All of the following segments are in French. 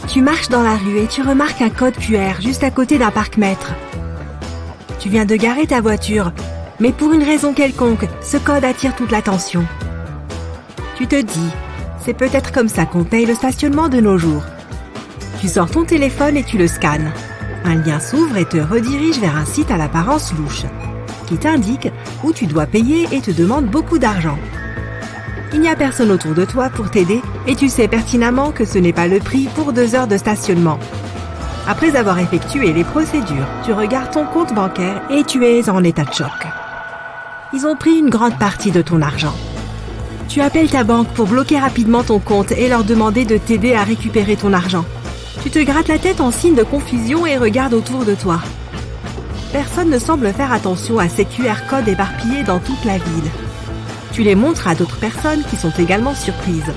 Tu marches dans la rue et tu remarques un code QR juste à côté d'un parc-mètre. Tu viens de garer ta voiture, mais pour une raison quelconque, ce code attire toute l'attention. Tu te dis, c'est peut-être comme ça qu'on paye le stationnement de nos jours. Tu sors ton téléphone et tu le scannes. Un lien s'ouvre et te redirige vers un site à l'apparence louche, qui t'indique où tu dois payer et te demande beaucoup d'argent. Il n'y a personne autour de toi pour t'aider et tu sais pertinemment que ce n'est pas le prix pour 2 heures de stationnement. Après avoir effectué les procédures, tu regardes ton compte bancaire et tu es en état de choc. Ils ont pris une grande partie de ton argent. Tu appelles ta banque pour bloquer rapidement ton compte et leur demander de t'aider à récupérer ton argent. Tu te grattes la tête en signe de confusion et regardes autour de toi. Personne ne semble faire attention à ces QR codes éparpillés dans toute la ville. Tu les montres à d'autres personnes qui sont également surprises.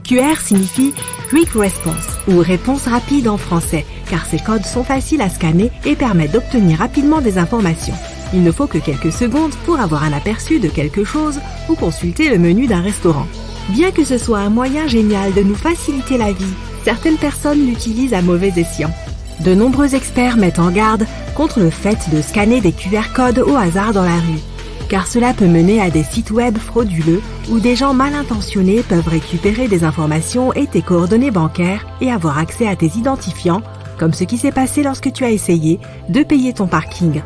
QR signifie Quick Response ou réponse rapide en français, car ces codes sont faciles à scanner et permettent d'obtenir rapidement des informations. Il ne faut que quelques secondes pour avoir un aperçu de quelque chose ou consulter le menu d'un restaurant. Bien que ce soit un moyen génial de nous faciliter la vie, certaines personnes l'utilisent à mauvais escient. De nombreux experts mettent en garde contre le fait de scanner des QR codes au hasard dans la rue, car cela peut mener à des sites web frauduleux où des gens mal intentionnés peuvent récupérer des informations et tes coordonnées bancaires et avoir accès à tes identifiants, comme ce qui s'est passé lorsque tu as essayé de payer ton parking.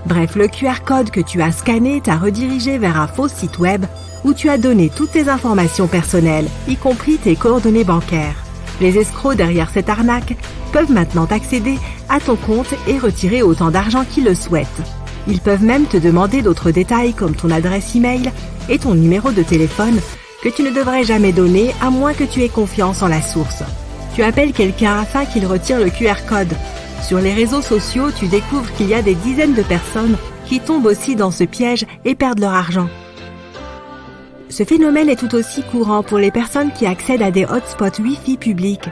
Bref, le QR code que tu as scanné t'a redirigé vers un faux site web où tu as donné toutes tes informations personnelles, y compris tes coordonnées bancaires. Les escrocs derrière cette arnaque peuvent maintenant accéder à ton compte et retirer autant d'argent qu'ils le souhaitent. Ils peuvent même te demander d'autres détails comme ton adresse email et ton numéro de téléphone que tu ne devrais jamais donner à moins que tu aies confiance en la source. Tu appelles quelqu'un afin qu'il retire le QR code. Sur les réseaux sociaux, tu découvres qu'il y a des dizaines de personnes qui tombent aussi dans ce piège et perdent leur argent. Ce phénomène est tout aussi courant pour les personnes qui accèdent à des hotspots Wi-Fi publics.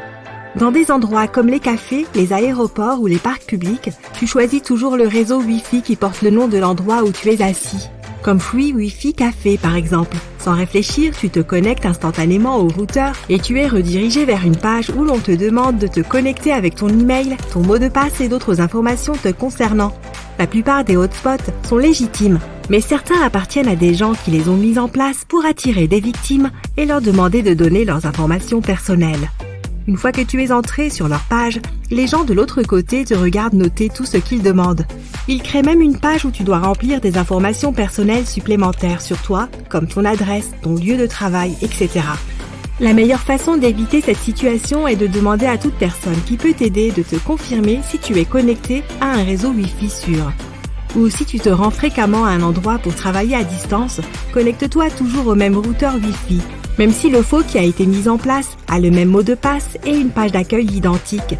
Dans des endroits comme les cafés, les aéroports ou les parcs publics, tu choisis toujours le réseau Wi-Fi qui porte le nom de l'endroit où tu es assis. Comme Free Wi-Fi Café par exemple. Sans réfléchir, tu te connectes instantanément au routeur et tu es redirigé vers une page où l'on te demande de te connecter avec ton email, ton mot de passe et d'autres informations te concernant. La plupart des hotspots sont légitimes, mais certains appartiennent à des gens qui les ont mis en place pour attirer des victimes et leur demander de donner leurs informations personnelles. Une fois que tu es entré sur leur page, les gens de l'autre côté te regardent noter tout ce qu'ils demandent. Ils créent même une page où tu dois remplir des informations personnelles supplémentaires sur toi, comme ton adresse, ton lieu de travail, etc. La meilleure façon d'éviter cette situation est de demander à toute personne qui peut t'aider de te confirmer si tu es connecté à un réseau Wi-Fi sûr. Ou si tu te rends fréquemment à un endroit pour travailler à distance, connecte-toi toujours au même routeur Wi-Fi, même si le faux qui a été mis en place a le même mot de passe et une page d'accueil identique.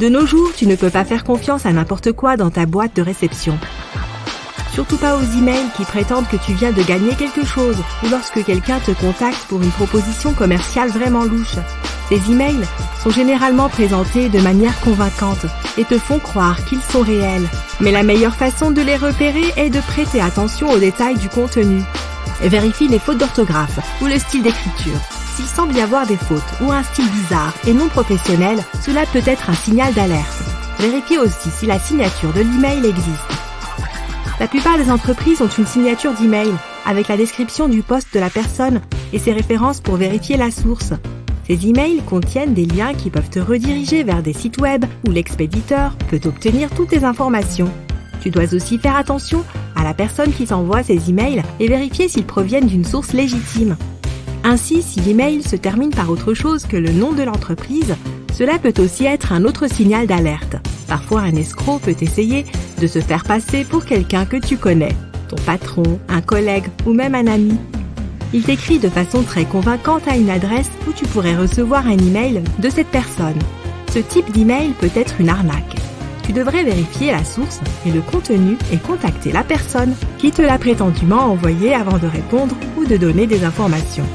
De nos jours, tu ne peux pas faire confiance à n'importe quoi dans ta boîte de réception. Surtout pas aux emails qui prétendent que tu viens de gagner quelque chose ou lorsque quelqu'un te contacte pour une proposition commerciale vraiment louche. Ces emails sont généralement présentés de manière convaincante et te font croire qu'ils sont réels. Mais la meilleure façon de les repérer est de prêter attention aux détails du contenu. Vérifie les fautes d'orthographe ou le style d'écriture. S'il semble y avoir des fautes ou un style bizarre et non professionnel, cela peut être un signal d'alerte. Vérifie aussi si la signature de l'email existe. La plupart des entreprises ont une signature d'email avec la description du poste de la personne et ses références pour vérifier la source. Ces emails contiennent des liens qui peuvent te rediriger vers des sites web où l'expéditeur peut obtenir toutes tes informations. Tu dois aussi faire attention à la personne qui t'envoie ces emails et vérifier s'ils proviennent d'une source légitime. Ainsi, si l'email se termine par autre chose que le nom de l'entreprise, cela peut aussi être un autre signal d'alerte. Parfois, un escroc peut essayer de se faire passer pour quelqu'un que tu connais, ton patron, un collègue ou même un ami. Il t'écrit de façon très convaincante à une adresse où tu pourrais recevoir un email de cette personne. Ce type d'email peut être une arnaque. Tu devrais vérifier la source et le contenu et contacter la personne qui te l'a prétendument envoyé avant de répondre ou de donner des informations.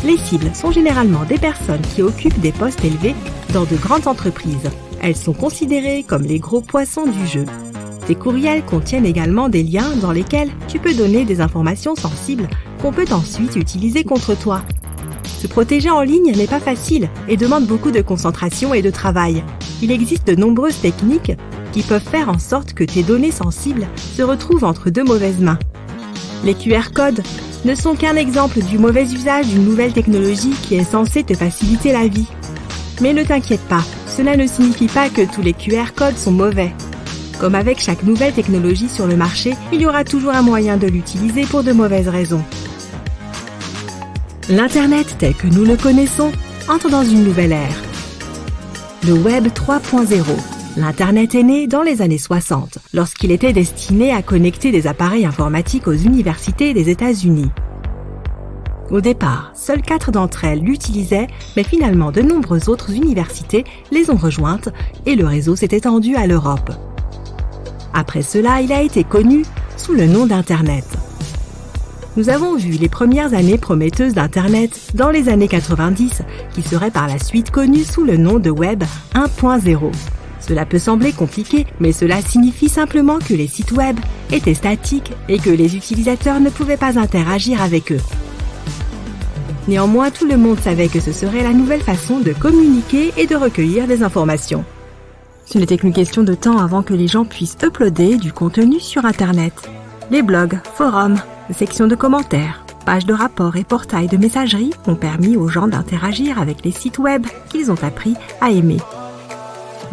Les cibles sont généralement des personnes qui occupent des postes élevés dans de grandes entreprises. Elles sont considérées comme les gros poissons du jeu. Tes courriels contiennent également des liens dans lesquels tu peux donner des informations sensibles qu'on peut ensuite utiliser contre toi. Se protéger en ligne n'est pas facile et demande beaucoup de concentration et de travail. Il existe de nombreuses techniques qui peuvent faire en sorte que tes données sensibles se retrouvent entre de mauvaises mains. Les QR codes ne sont qu'un exemple du mauvais usage d'une nouvelle technologie qui est censée te faciliter la vie. Mais ne t'inquiète pas, cela ne signifie pas que tous les QR codes sont mauvais. Comme avec chaque nouvelle technologie sur le marché, il y aura toujours un moyen de l'utiliser pour de mauvaises raisons. L'Internet tel que nous le connaissons entre dans une nouvelle ère. Le Web 3.0. L'Internet est né dans les années 60, lorsqu'il était destiné à connecter des appareils informatiques aux universités des États-Unis. Au départ, seules 4 d'entre elles l'utilisaient, mais finalement de nombreuses autres universités les ont rejointes et le réseau s'est étendu à l'Europe. Après cela, il a été connu sous le nom d'Internet. Nous avons vu les premières années prometteuses d'Internet dans les années 90, qui seraient par la suite connues sous le nom de Web 1.0. Cela peut sembler compliqué, mais cela signifie simplement que les sites web étaient statiques et que les utilisateurs ne pouvaient pas interagir avec eux. Néanmoins, tout le monde savait que ce serait la nouvelle façon de communiquer et de recueillir des informations. Ce n'était qu'une question de temps avant que les gens puissent uploader du contenu sur Internet. Les blogs, forums, sections de commentaires, pages de rapports et portails de messagerie ont permis aux gens d'interagir avec les sites web qu'ils ont appris à aimer.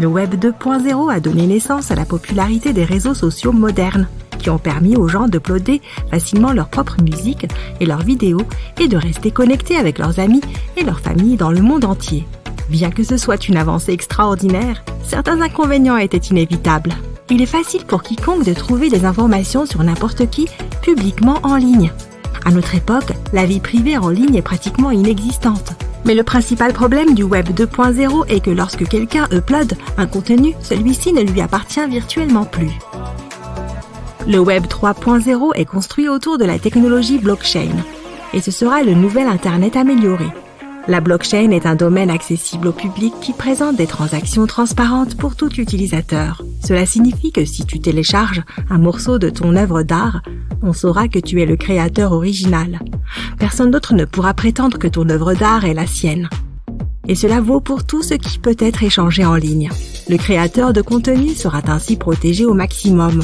Le Web 2.0 a donné naissance à la popularité des réseaux sociaux modernes, qui ont permis aux gens d'uploader facilement leur propre musique et leurs vidéos et de rester connectés avec leurs amis et leurs familles dans le monde entier. Bien que ce soit une avancée extraordinaire, certains inconvénients étaient inévitables. Il est facile pour quiconque de trouver des informations sur n'importe qui publiquement en ligne. À notre époque, la vie privée en ligne est pratiquement inexistante. Mais le principal problème du Web 2.0 est que lorsque quelqu'un upload un contenu, celui-ci ne lui appartient virtuellement plus. Le Web 3.0 est construit autour de la technologie blockchain, et ce sera le nouvel Internet amélioré. La blockchain est un domaine accessible au public qui présente des transactions transparentes pour tout utilisateur. Cela signifie que si tu télécharges un morceau de ton œuvre d'art, on saura que tu es le créateur original. Personne d'autre ne pourra prétendre que ton œuvre d'art est la sienne. Et cela vaut pour tout ce qui peut être échangé en ligne. Le créateur de contenu sera ainsi protégé au maximum.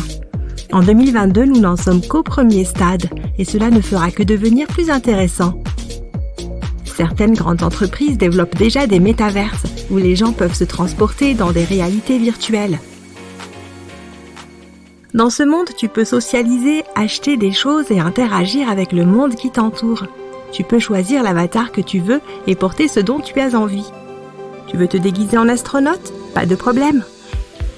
En 2022, nous n'en sommes qu'au premier stade, et cela ne fera que devenir plus intéressant. Certaines grandes entreprises développent déjà des métaverses où les gens peuvent se transporter dans des réalités virtuelles. Dans ce monde, tu peux socialiser, acheter des choses et interagir avec le monde qui t'entoure. Tu peux choisir l'avatar que tu veux et porter ce dont tu as envie. Tu veux te déguiser en astronaute? Pas de problème.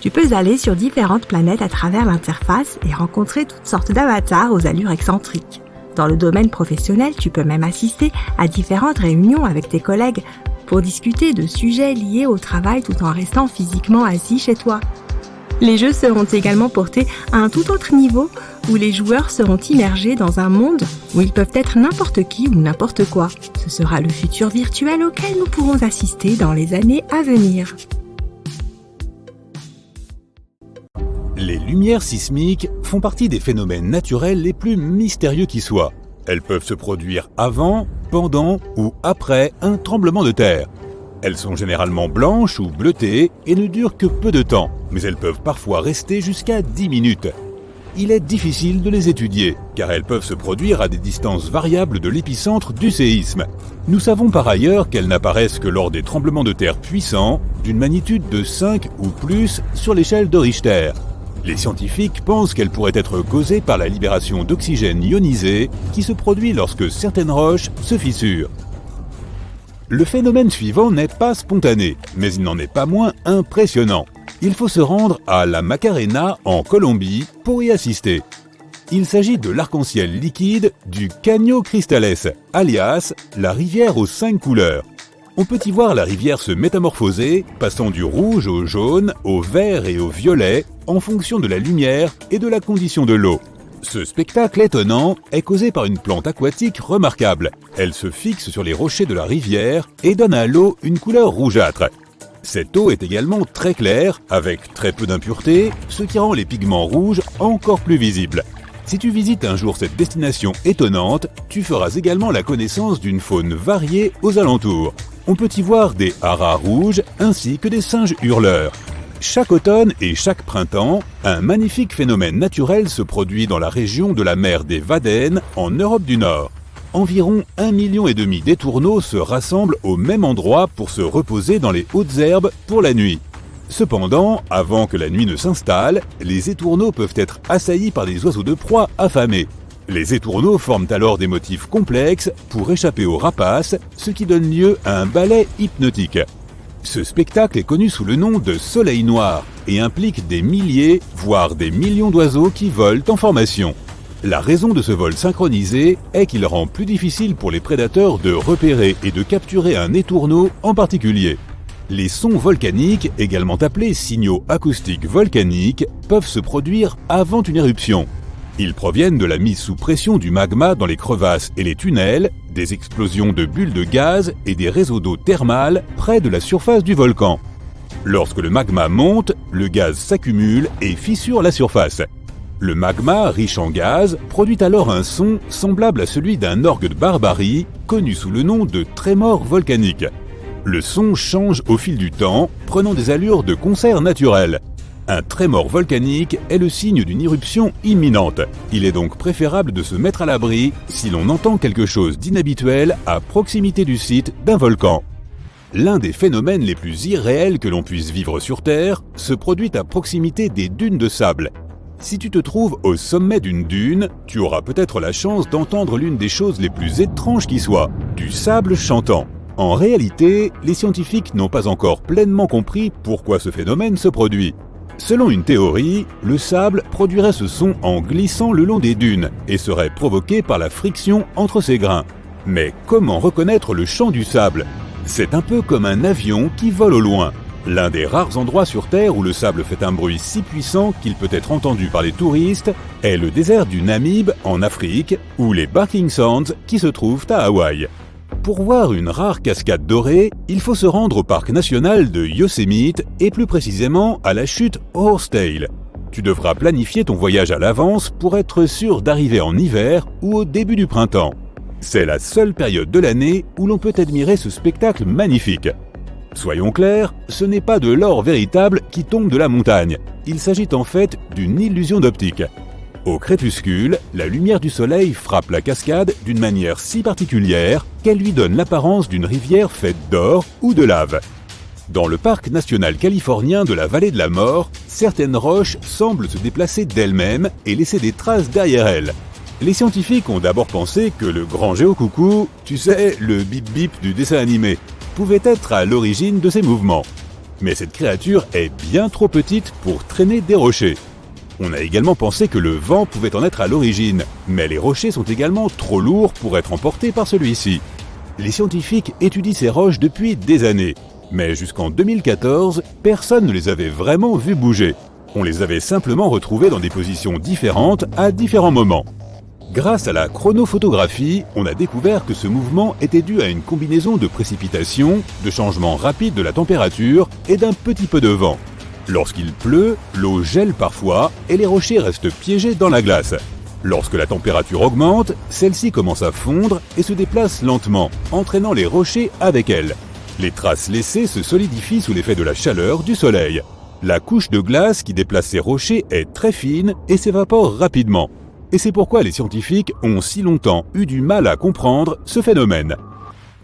Tu peux aller sur différentes planètes à travers l'interface et rencontrer toutes sortes d'avatars aux allures excentriques. Dans le domaine professionnel, tu peux même assister à différentes réunions avec tes collègues pour discuter de sujets liés au travail tout en restant physiquement assis chez toi. Les jeux seront également portés à un tout autre niveau où les joueurs seront immergés dans un monde où ils peuvent être n'importe qui ou n'importe quoi. Ce sera le futur virtuel auquel nous pourrons assister dans les années à venir. Les lumières sismiques font partie des phénomènes naturels les plus mystérieux qui soient. Elles peuvent se produire avant, pendant ou après un tremblement de terre. Elles sont généralement blanches ou bleutées et ne durent que peu de temps, mais elles peuvent parfois rester jusqu'à 10 minutes. Il est difficile de les étudier, car elles peuvent se produire à des distances variables de l'épicentre du séisme. Nous savons par ailleurs qu'elles n'apparaissent que lors des tremblements de terre puissants, d'une magnitude de 5 ou plus sur l'échelle de Richter. Les scientifiques pensent qu'elles pourraient être causées par la libération d'oxygène ionisé qui se produit lorsque certaines roches se fissurent. Le phénomène suivant n'est pas spontané, mais il n'en est pas moins impressionnant. Il faut se rendre à la Macarena en Colombie pour y assister. Il s'agit de l'arc-en-ciel liquide du Caño Cristales, alias la rivière aux 5 couleurs. On peut y voir la rivière se métamorphoser, passant du rouge au jaune, au vert et au violet, en fonction de la lumière et de la condition de l'eau. Ce spectacle étonnant est causé par une plante aquatique remarquable. Elle se fixe sur les rochers de la rivière et donne à l'eau une couleur rougeâtre. Cette eau est également très claire, avec très peu d'impuretés, ce qui rend les pigments rouges encore plus visibles. Si tu visites un jour cette destination étonnante, tu feras également la connaissance d'une faune variée aux alentours. On peut y voir des haras rouges ainsi que des singes hurleurs. Chaque automne et chaque printemps, un magnifique phénomène naturel se produit dans la région de la mer des Wadden en Europe du Nord. Environ 1,5 million d'étourneaux se rassemblent au même endroit pour se reposer dans les hautes herbes pour la nuit. Cependant, avant que la nuit ne s'installe, les étourneaux peuvent être assaillis par des oiseaux de proie affamés. Les étourneaux forment alors des motifs complexes pour échapper aux rapaces, ce qui donne lieu à un ballet hypnotique. Ce spectacle est connu sous le nom de soleil noir et implique des milliers, voire des millions d'oiseaux qui volent en formation. La raison de ce vol synchronisé est qu'il rend plus difficile pour les prédateurs de repérer et de capturer un étourneau en particulier. Les sons volcaniques, également appelés signaux acoustiques volcaniques, peuvent se produire avant une éruption. Ils proviennent de la mise sous pression du magma dans les crevasses et les tunnels, des explosions de bulles de gaz et des réseaux d'eau thermale près de la surface du volcan. Lorsque le magma monte, le gaz s'accumule et fissure la surface. Le magma, riche en gaz, produit alors un son semblable à celui d'un orgue de barbarie, connu sous le nom de trémor volcanique. Le son change au fil du temps, prenant des allures de concert naturel. Un trémor volcanique est le signe d'une éruption imminente. Il est donc préférable de se mettre à l'abri si l'on entend quelque chose d'inhabituel à proximité du site d'un volcan. L'un des phénomènes les plus irréels que l'on puisse vivre sur Terre se produit à proximité des dunes de sable. Si tu te trouves au sommet d'une dune, tu auras peut-être la chance d'entendre l'une des choses les plus étranges qui soient, du sable chantant. En réalité, les scientifiques n'ont pas encore pleinement compris pourquoi ce phénomène se produit. Selon une théorie, le sable produirait ce son en glissant le long des dunes et serait provoqué par la friction entre ses grains. Mais comment reconnaître le chant du sable ? C'est un peu comme un avion qui vole au loin. L'un des rares endroits sur Terre où le sable fait un bruit si puissant qu'il peut être entendu par les touristes est le désert du Namib en Afrique ou les Barking Sands qui se trouvent à Hawaï. Pour voir une rare cascade dorée, il faut se rendre au parc national de Yosemite et plus précisément à la chute Horsetail. Tu devras planifier ton voyage à l'avance pour être sûr d'arriver en hiver ou au début du printemps. C'est la seule période de l'année où l'on peut admirer ce spectacle magnifique. Soyons clairs, ce n'est pas de l'or véritable qui tombe de la montagne. Il s'agit en fait d'une illusion d'optique. Au crépuscule, la lumière du soleil frappe la cascade d'une manière si particulière qu'elle lui donne l'apparence d'une rivière faite d'or ou de lave. Dans le parc national californien de la vallée de la mort, certaines roches semblent se déplacer d'elles-mêmes et laisser des traces derrière elles. Les scientifiques ont d'abord pensé que le grand géocoucou, tu sais, le bip-bip du dessin animé, pouvait être à l'origine de ces mouvements. Mais cette créature est bien trop petite pour traîner des rochers. On a également pensé que le vent pouvait en être à l'origine, mais les rochers sont également trop lourds pour être emportés par celui-ci. Les scientifiques étudient ces roches depuis des années, mais jusqu'en 2014, personne ne les avait vraiment vues bouger. On les avait simplement retrouvées dans des positions différentes à différents moments. Grâce à la chronophotographie, on a découvert que ce mouvement était dû à une combinaison de précipitations, de changements rapides de la température et d'un petit peu de vent. Lorsqu'il pleut, l'eau gèle parfois et les rochers restent piégés dans la glace. Lorsque la température augmente, celle-ci commence à fondre et se déplace lentement, entraînant les rochers avec elle. Les traces laissées se solidifient sous l'effet de la chaleur du soleil. La couche de glace qui déplace ces rochers est très fine et s'évapore rapidement. Et c'est pourquoi les scientifiques ont si longtemps eu du mal à comprendre ce phénomène.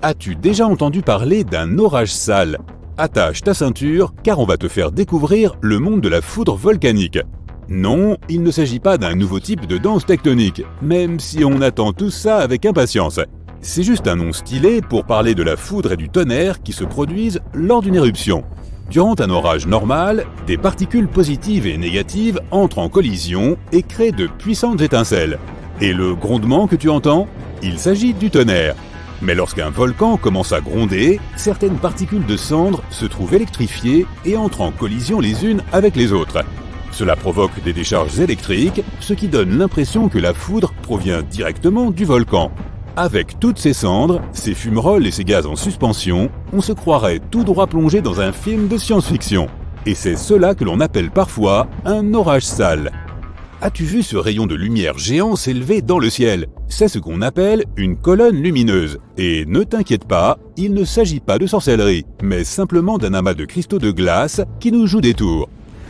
As-tu déjà entendu parler d'un orage sale ? Attache ta ceinture car on va te faire découvrir le monde de la foudre volcanique. Non, il ne s'agit pas d'un nouveau type de danse tectonique, même si on attend tout ça avec impatience. C'est juste un nom stylé pour parler de la foudre et du tonnerre qui se produisent lors d'une éruption. Durant un orage normal, des particules positives et négatives entrent en collision et créent de puissantes étincelles. Et le grondement que tu entends ? Il s'agit du tonnerre. Mais lorsqu'un volcan commence à gronder, certaines particules de cendres se trouvent électrifiées et entrent en collision les unes avec les autres. Cela provoque des décharges électriques, ce qui donne l'impression que la foudre provient directement du volcan. Avec toutes ces cendres, ces fumerolles et ces gaz en suspension, on se croirait tout droit plongé dans un film de science-fiction. Et c'est cela que l'on appelle parfois un orage sale. As-tu vu ce rayon de lumière géant s'élever dans le ciel? C'est ce qu'on appelle une colonne lumineuse. Et ne t'inquiète pas, il ne s'agit pas de sorcellerie, mais simplement d'un amas de cristaux de glace qui nous joue des tours.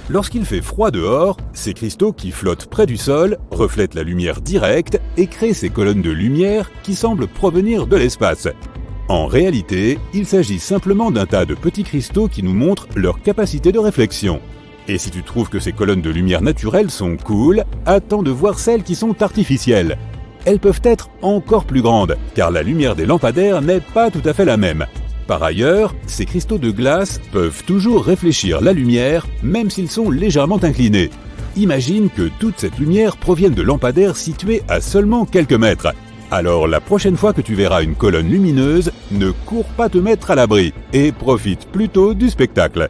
Lorsqu'il fait froid dehors, ces cristaux qui flottent près du sol reflètent la lumière directe et créent ces colonnes de lumière qui semblent provenir de l'espace. En réalité, il s'agit simplement d'un tas de petits cristaux qui nous montrent leur capacité de réflexion. Et si tu trouves que ces colonnes de lumière naturelles sont cool, attends de voir celles qui sont artificielles. Elles peuvent être encore plus grandes, car la lumière des lampadaires n'est pas tout à fait la même. Par ailleurs, ces cristaux de glace peuvent toujours réfléchir la lumière, même s'ils sont légèrement inclinés. Imagine que toute cette lumière provienne de lampadaires situés à seulement quelques mètres. Alors la prochaine fois que tu verras une colonne lumineuse, ne cours pas te mettre à l'abri et profite plutôt du spectacle.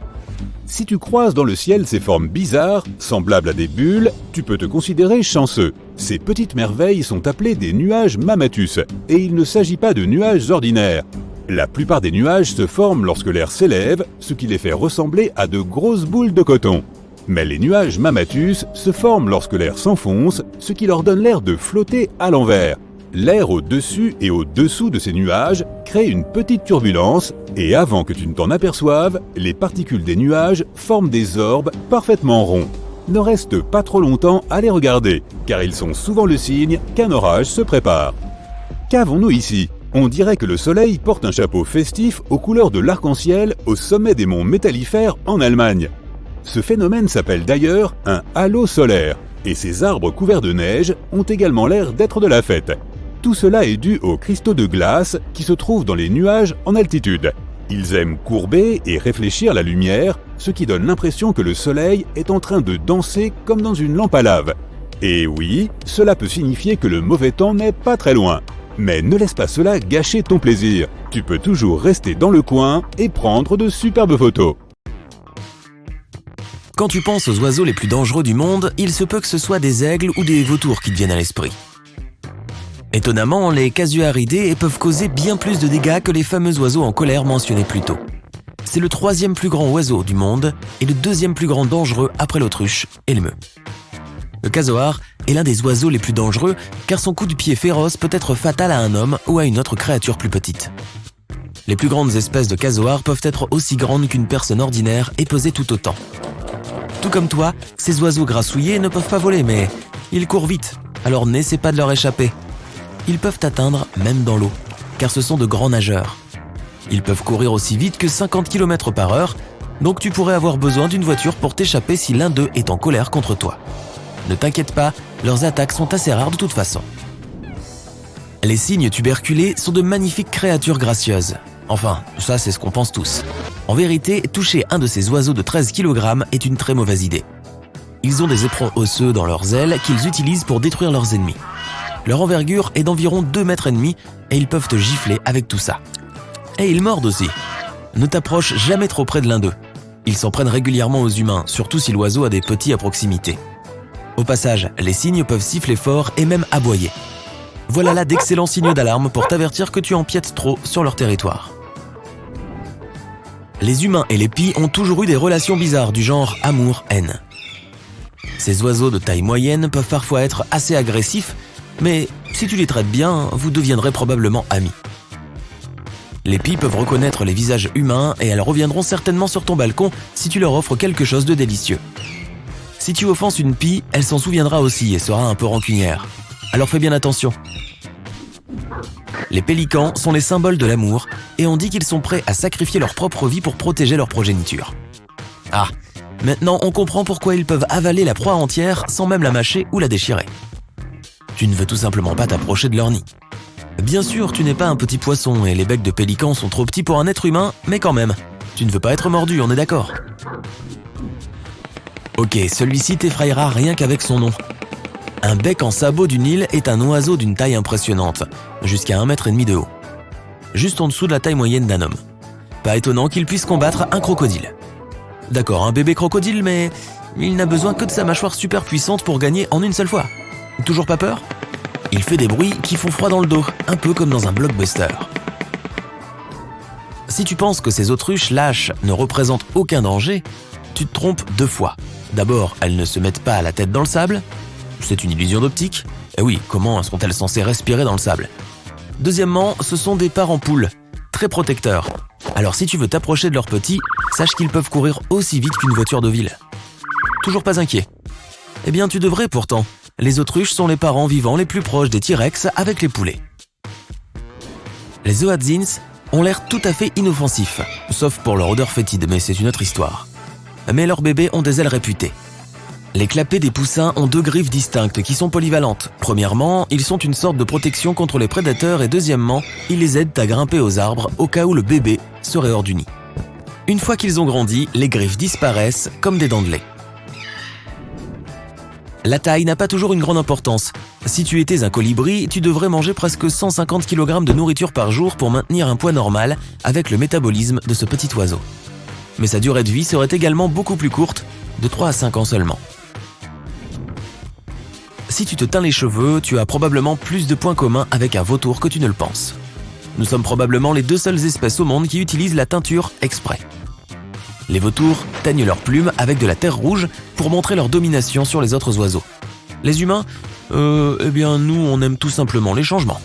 Si tu croises dans le ciel ces formes bizarres, semblables à des bulles, tu peux te considérer chanceux. Ces petites merveilles sont appelées des nuages Mammatus, et il ne s'agit pas de nuages ordinaires. La plupart des nuages se forment lorsque l'air s'élève, ce qui les fait ressembler à de grosses boules de coton. Mais les nuages Mammatus se forment lorsque l'air s'enfonce, ce qui leur donne l'air de flotter à l'envers. L'air au-dessus et au-dessous de ces nuages crée une petite turbulence et avant que tu ne t'en aperçoives, les particules des nuages forment des orbes parfaitement ronds. Ne reste pas trop longtemps à les regarder, car ils sont souvent le signe qu'un orage se prépare. Qu'avons-nous ici? On dirait que le soleil porte un chapeau festif aux couleurs de l'arc-en-ciel au sommet des monts Métallifères en Allemagne. Ce phénomène s'appelle d'ailleurs un halo solaire, et ces arbres couverts de neige ont également l'air d'être de la fête. Tout cela est dû aux cristaux de glace qui se trouvent dans les nuages en altitude. Ils aiment courber et réfléchir la lumière, ce qui donne l'impression que le soleil est en train de danser comme dans une lampe à lave. Et oui, cela peut signifier que le mauvais temps n'est pas très loin. Mais ne laisse pas cela gâcher ton plaisir. Tu peux toujours rester dans le coin et prendre de superbes photos. Quand tu penses aux oiseaux les plus dangereux du monde, il se peut que ce soit des aigles ou des vautours qui te viennent à l'esprit. Étonnamment, les casuaridés peuvent causer bien plus de dégâts que les fameux oiseaux en colère mentionnés plus tôt. C'est le 3e plus grand oiseau du monde et le 2e plus grand dangereux après l'autruche et l'émeu. Le casoar est l'un des oiseaux les plus dangereux car son coup de pied féroce peut être fatal à un homme ou à une autre créature plus petite. Les plus grandes espèces de casoars peuvent être aussi grandes qu'une personne ordinaire et peser tout autant. Tout comme toi, ces oiseaux grassouillés ne peuvent pas voler mais ils courent vite, alors n'essaie pas de leur échapper. Ils peuvent t'atteindre même dans l'eau, car ce sont de grands nageurs. Ils peuvent courir aussi vite que 50 km/h, donc tu pourrais avoir besoin d'une voiture pour t'échapper si l'un d'eux est en colère contre toi. Ne t'inquiète pas, leurs attaques sont assez rares de toute façon. Les cygnes tuberculés sont de magnifiques créatures gracieuses. Enfin, ça c'est ce qu'on pense tous. En vérité, toucher un de ces oiseaux de 13 kg est une très mauvaise idée. Ils ont des éperons osseux dans leurs ailes qu'ils utilisent pour détruire leurs ennemis. Leur envergure est d'environ 2,5 mètres et ils peuvent te gifler avec tout ça. Et ils mordent aussi. Ne t'approche jamais trop près de l'un d'eux. Ils s'en prennent régulièrement aux humains, surtout si l'oiseau a des petits à proximité. Au passage, les cygnes peuvent siffler fort et même aboyer. Voilà là d'excellents signaux d'alarme pour t'avertir que tu empiètes trop sur leur territoire. Les humains et les pies ont toujours eu des relations bizarres du genre amour-haine. Ces oiseaux de taille moyenne peuvent parfois être assez agressifs, mais si tu les traites bien, vous deviendrez probablement amis. Les pies peuvent reconnaître les visages humains et elles reviendront certainement sur ton balcon si tu leur offres quelque chose de délicieux. Si tu offenses une pie, elle s'en souviendra aussi et sera un peu rancunière. Alors fais bien attention. Les pélicans sont les symboles de l'amour et on dit qu'ils sont prêts à sacrifier leur propre vie pour protéger leur progéniture. Ah, maintenant on comprend pourquoi ils peuvent avaler la proie entière sans même la mâcher ou la déchirer. Tu ne veux tout simplement pas t'approcher de leur nid. Bien sûr, tu n'es pas un petit poisson et les becs de pélican sont trop petits pour un être humain, mais quand même, tu ne veux pas être mordu, on est d'accord? Ok, celui-ci t'effrayera rien qu'avec son nom. Un bec en sabot du Nil est un oiseau d'une taille impressionnante, jusqu'à 1,5 mètre de haut. Juste en dessous de la taille moyenne d'un homme. Pas étonnant qu'il puisse combattre un crocodile. D'accord, un bébé crocodile, mais il n'a besoin que de sa mâchoire super puissante pour gagner en une seule fois. Toujours pas peur? Il fait des bruits qui font froid dans le dos, un peu comme dans un blockbuster. Si tu penses que ces autruches lâches ne représentent aucun danger, tu te trompes 2 fois. D'abord, elles ne se mettent pas la tête dans le sable, C'est une illusion d'optique. Eh oui, comment sont-elles censées respirer dans le sable? Deuxièmement, ce sont des parents poules, très protecteurs. Alors si tu veux t'approcher de leurs petits, sache qu'ils peuvent courir aussi vite qu'une voiture de ville. Toujours pas inquiet? Eh bien tu devrais pourtant. Les autruches sont les parents vivants les plus proches des T-Rex avec les poulets. Les zoazines ont l'air tout à fait inoffensifs, sauf pour leur odeur fétide, mais c'est une autre histoire. Mais leurs bébés ont des ailes réputées. Les clapets des poussins ont 2 griffes distinctes qui sont polyvalentes. Premièrement, ils sont une sorte de protection contre les prédateurs et deuxièmement, ils les aident à grimper aux arbres au cas où le bébé serait hors du nid. Une fois qu'ils ont grandi, les griffes disparaissent comme des dents de lait. La taille n'a pas toujours une grande importance. Si tu étais un colibri, tu devrais manger presque 150 kg de nourriture par jour pour maintenir un poids normal avec le métabolisme de ce petit oiseau. Mais sa durée de vie serait également beaucoup plus courte, de 3 à 5 ans seulement. Si tu te teins les cheveux, tu as probablement plus de points communs avec un vautour que tu ne le penses. Nous sommes probablement les 2 seules espèces au monde qui utilisent la teinture exprès. Les vautours teignent leurs plumes avec de la terre rouge pour montrer leur domination sur les autres oiseaux. Les humains, eh bien nous on aime tout simplement les changements.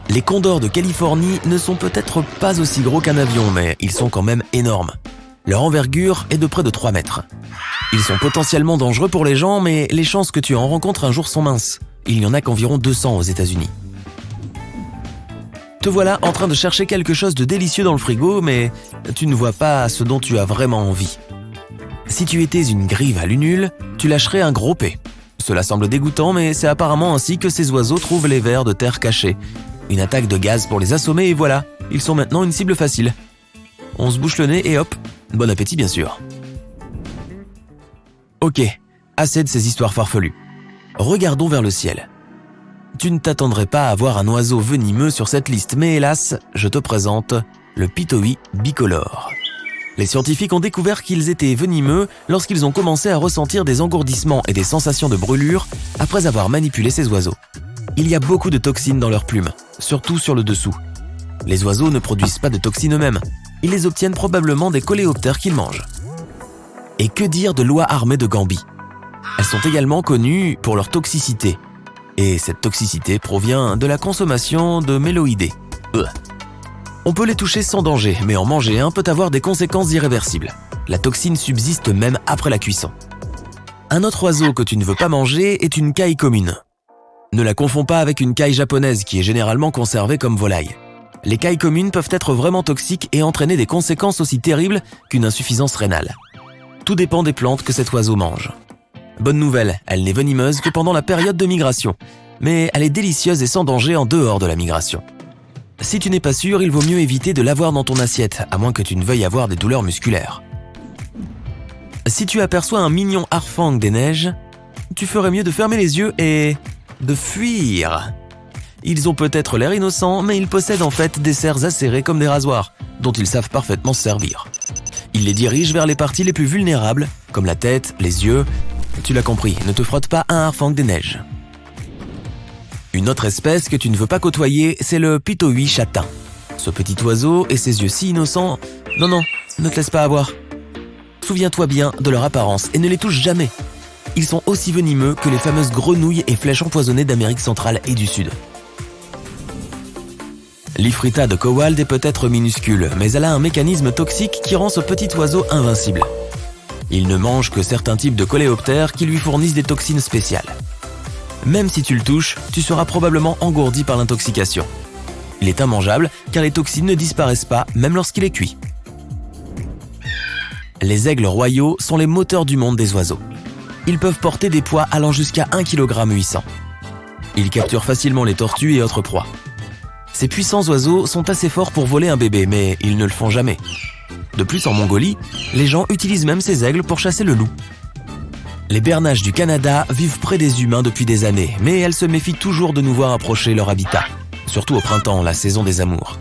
Les condors de Californie ne sont peut-être pas aussi gros qu'un avion, mais ils sont quand même énormes. Leur envergure est de près de 3 mètres. Ils sont potentiellement dangereux pour les gens, mais les chances que tu en rencontres un jour sont minces. Il n'y en a qu'environ 200 aux États-Unis. Te voilà en train de chercher quelque chose de délicieux dans le frigo, mais tu ne vois pas ce dont tu as vraiment envie. Si tu étais une grive à lunule, tu lâcherais un gros P. Cela semble dégoûtant, mais c'est apparemment ainsi que ces oiseaux trouvent les vers de terre cachés. Une attaque de gaz pour les assommer et voilà, ils sont maintenant une cible facile. On se bouche le nez et hop, bon appétit bien sûr. Ok, assez de ces histoires farfelues. Regardons vers le ciel. Tu ne t'attendrais pas à voir un oiseau venimeux sur cette liste, mais hélas, je te présente le pitoi bicolore. Les scientifiques ont découvert qu'ils étaient venimeux lorsqu'ils ont commencé à ressentir des engourdissements et des sensations de brûlure après avoir manipulé ces oiseaux. Il y a beaucoup de toxines dans leurs plumes, surtout sur le dessous. Les oiseaux ne produisent pas de toxines eux-mêmes, ils les obtiennent probablement des coléoptères qu'ils mangent. Et que dire de l'oie armée de Gambie? Elles sont également connues pour leur toxicité. Et cette toxicité provient de la consommation de méloïdés. On peut les toucher sans danger, mais en manger un peut avoir des conséquences irréversibles. La toxine subsiste même après la cuisson. Un autre oiseau que tu ne veux pas manger est une caille commune. Ne la confonds pas avec une caille japonaise qui est généralement conservée comme volaille. Les cailles communes peuvent être vraiment toxiques et entraîner des conséquences aussi terribles qu'une insuffisance rénale. Tout dépend des plantes que cet oiseau mange. Bonne nouvelle, elle n'est venimeuse que pendant la période de migration, mais elle est délicieuse et sans danger en dehors de la migration. Si tu n'es pas sûr, il vaut mieux éviter de l'avoir dans ton assiette, à moins que tu ne veuilles avoir des douleurs musculaires. Si tu aperçois un mignon harfang des neiges, tu ferais mieux de fermer les yeux et de fuir. Ils ont peut-être l'air innocents, mais ils possèdent en fait des serres acérées comme des rasoirs, dont ils savent parfaitement se servir. Ils les dirigent vers les parties les plus vulnérables, comme la tête, les yeux. Tu l'as compris, ne te frotte pas à un harfang des neiges. Une autre espèce que tu ne veux pas côtoyer, c'est le pitoi châtain. Ce petit oiseau et ses yeux si innocents... Non, ne te laisse pas avoir. Souviens-toi bien de leur apparence et ne les touche jamais. Ils sont aussi venimeux que les fameuses grenouilles et flèches empoisonnées d'Amérique centrale et du Sud. L'Ifrita de Cowald est peut-être minuscule, mais elle a un mécanisme toxique qui rend ce petit oiseau invincible. Il ne mange que certains types de coléoptères qui lui fournissent des toxines spéciales. Même si tu le touches, tu seras probablement engourdi par l'intoxication. Il est immangeable car les toxines ne disparaissent pas même lorsqu'il est cuit. Les aigles royaux sont les moteurs du monde des oiseaux. Ils peuvent porter des poids allant jusqu'à 1,8 kg. Ils capturent facilement les tortues et autres proies. Ces puissants oiseaux sont assez forts pour voler un bébé, mais ils ne le font jamais. De plus, en Mongolie, les gens utilisent même ces aigles pour chasser le loup. Les bernaches du Canada vivent près des humains depuis des années, mais elles se méfient toujours de nous voir approcher leur habitat, surtout au printemps, la saison des amours.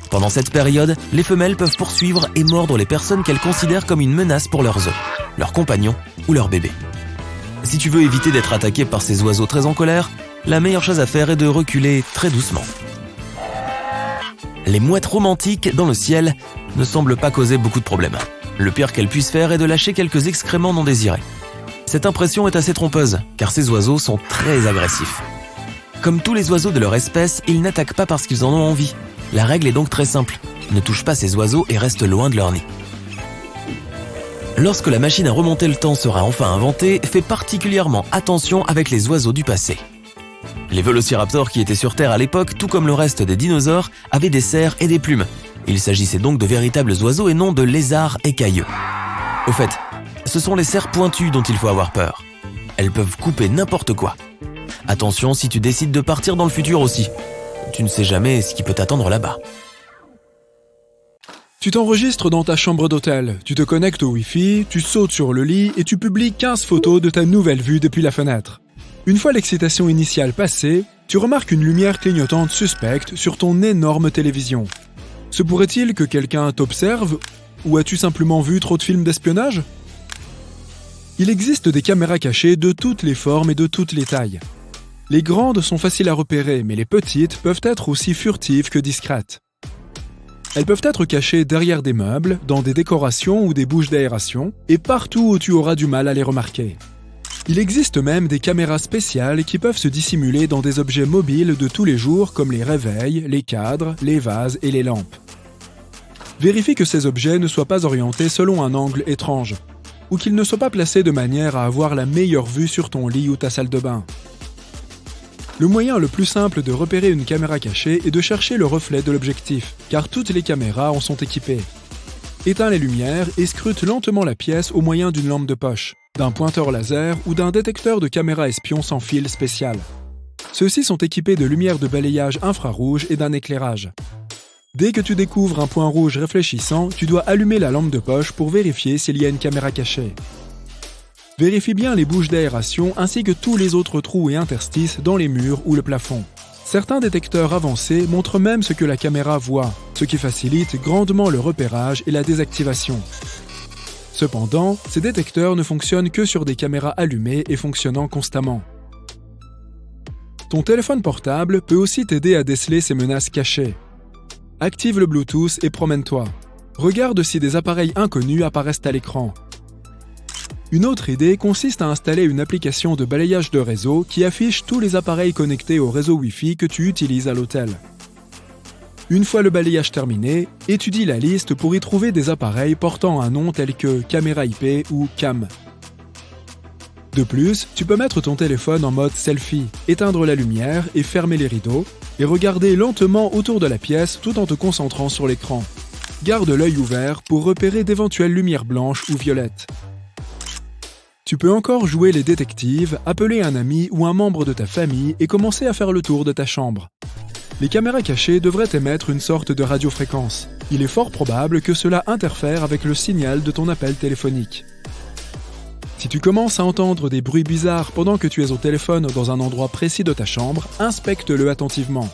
Pendant cette période, les femelles peuvent poursuivre et mordre les personnes qu'elles considèrent comme une menace pour leurs œufs, leurs compagnons ou leurs bébés. Si tu veux éviter d'être attaqué par ces oiseaux très en colère, la meilleure chose à faire est de reculer très doucement. Les mouettes romantiques dans le ciel ne semblent pas causer beaucoup de problèmes. Le pire qu'elles puissent faire est de lâcher quelques excréments non désirés. Cette impression est assez trompeuse, car ces oiseaux sont très agressifs. Comme tous les oiseaux de leur espèce, ils n'attaquent pas parce qu'ils en ont envie. La règle est donc très simple. Ne touche pas ces oiseaux et reste loin de leur nid. Lorsque la machine à remonter le temps sera enfin inventée, fais particulièrement attention avec les oiseaux du passé. Les vélociraptors qui étaient sur Terre à l'époque, tout comme le reste des dinosaures, avaient des serres et des plumes. Il s'agissait donc de véritables oiseaux et non de lézards écailleux. Au fait, ce sont les serres pointues dont il faut avoir peur. Elles peuvent couper n'importe quoi. Attention si tu décides de partir dans le futur aussi. Tu ne sais jamais ce qui peut t'attendre là-bas. Tu t'enregistres dans ta chambre d'hôtel, tu te connectes au Wi-Fi, tu sautes sur le lit et tu publies 15 photos de ta nouvelle vue depuis la fenêtre. Une fois l'excitation initiale passée, tu remarques une lumière clignotante suspecte sur ton énorme télévision. Se pourrait-il que quelqu'un t'observe ou as-tu simplement vu trop de films d'espionnage ? Il existe des caméras cachées de toutes les formes et de toutes les tailles. Les grandes sont faciles à repérer, mais les petites peuvent être aussi furtives que discrètes. Elles peuvent être cachées derrière des meubles, dans des décorations ou des bouches d'aération, et partout où tu auras du mal à les remarquer. Il existe même des caméras spéciales qui peuvent se dissimuler dans des objets mobiles de tous les jours comme les réveils, les cadres, les vases et les lampes. Vérifie que ces objets ne soient pas orientés selon un angle étrange, ou qu'ils ne soient pas placés de manière à avoir la meilleure vue sur ton lit ou ta salle de bain. Le moyen le plus simple de repérer une caméra cachée est de chercher le reflet de l'objectif, car toutes les caméras en sont équipées. Éteins les lumières et scrute lentement la pièce au moyen d'une lampe de poche, d'un pointeur laser ou d'un détecteur de caméra espion sans fil spécial. Ceux-ci sont équipés de lumières de balayage infrarouge et d'un éclairage. Dès que tu découvres un point rouge réfléchissant, tu dois allumer la lampe de poche pour vérifier s'il y a une caméra cachée. Vérifie bien les bouches d'aération ainsi que tous les autres trous et interstices dans les murs ou le plafond. Certains détecteurs avancés montrent même ce que la caméra voit, ce qui facilite grandement le repérage et la désactivation. Cependant, ces détecteurs ne fonctionnent que sur des caméras allumées et fonctionnant constamment. Ton téléphone portable peut aussi t'aider à déceler ces menaces cachées. Active le Bluetooth et promène-toi. Regarde si des appareils inconnus apparaissent à l'écran. Une autre idée consiste à installer une application de balayage de réseau qui affiche tous les appareils connectés au réseau Wi-Fi que tu utilises à l'hôtel. Une fois le balayage terminé, étudie la liste pour y trouver des appareils portant un nom tel que caméra IP ou cam. De plus, tu peux mettre ton téléphone en mode selfie, éteindre la lumière et fermer les rideaux, et regarder lentement autour de la pièce tout en te concentrant sur l'écran. Garde l'œil ouvert pour repérer d'éventuelles lumières blanches ou violettes. Tu peux encore jouer les détectives, appeler un ami ou un membre de ta famille et commencer à faire le tour de ta chambre. Les caméras cachées devraient émettre une sorte de radiofréquence. Il est fort probable que cela interfère avec le signal de ton appel téléphonique. Si tu commences à entendre des bruits bizarres pendant que tu es au téléphone dans un endroit précis de ta chambre, inspecte-le attentivement.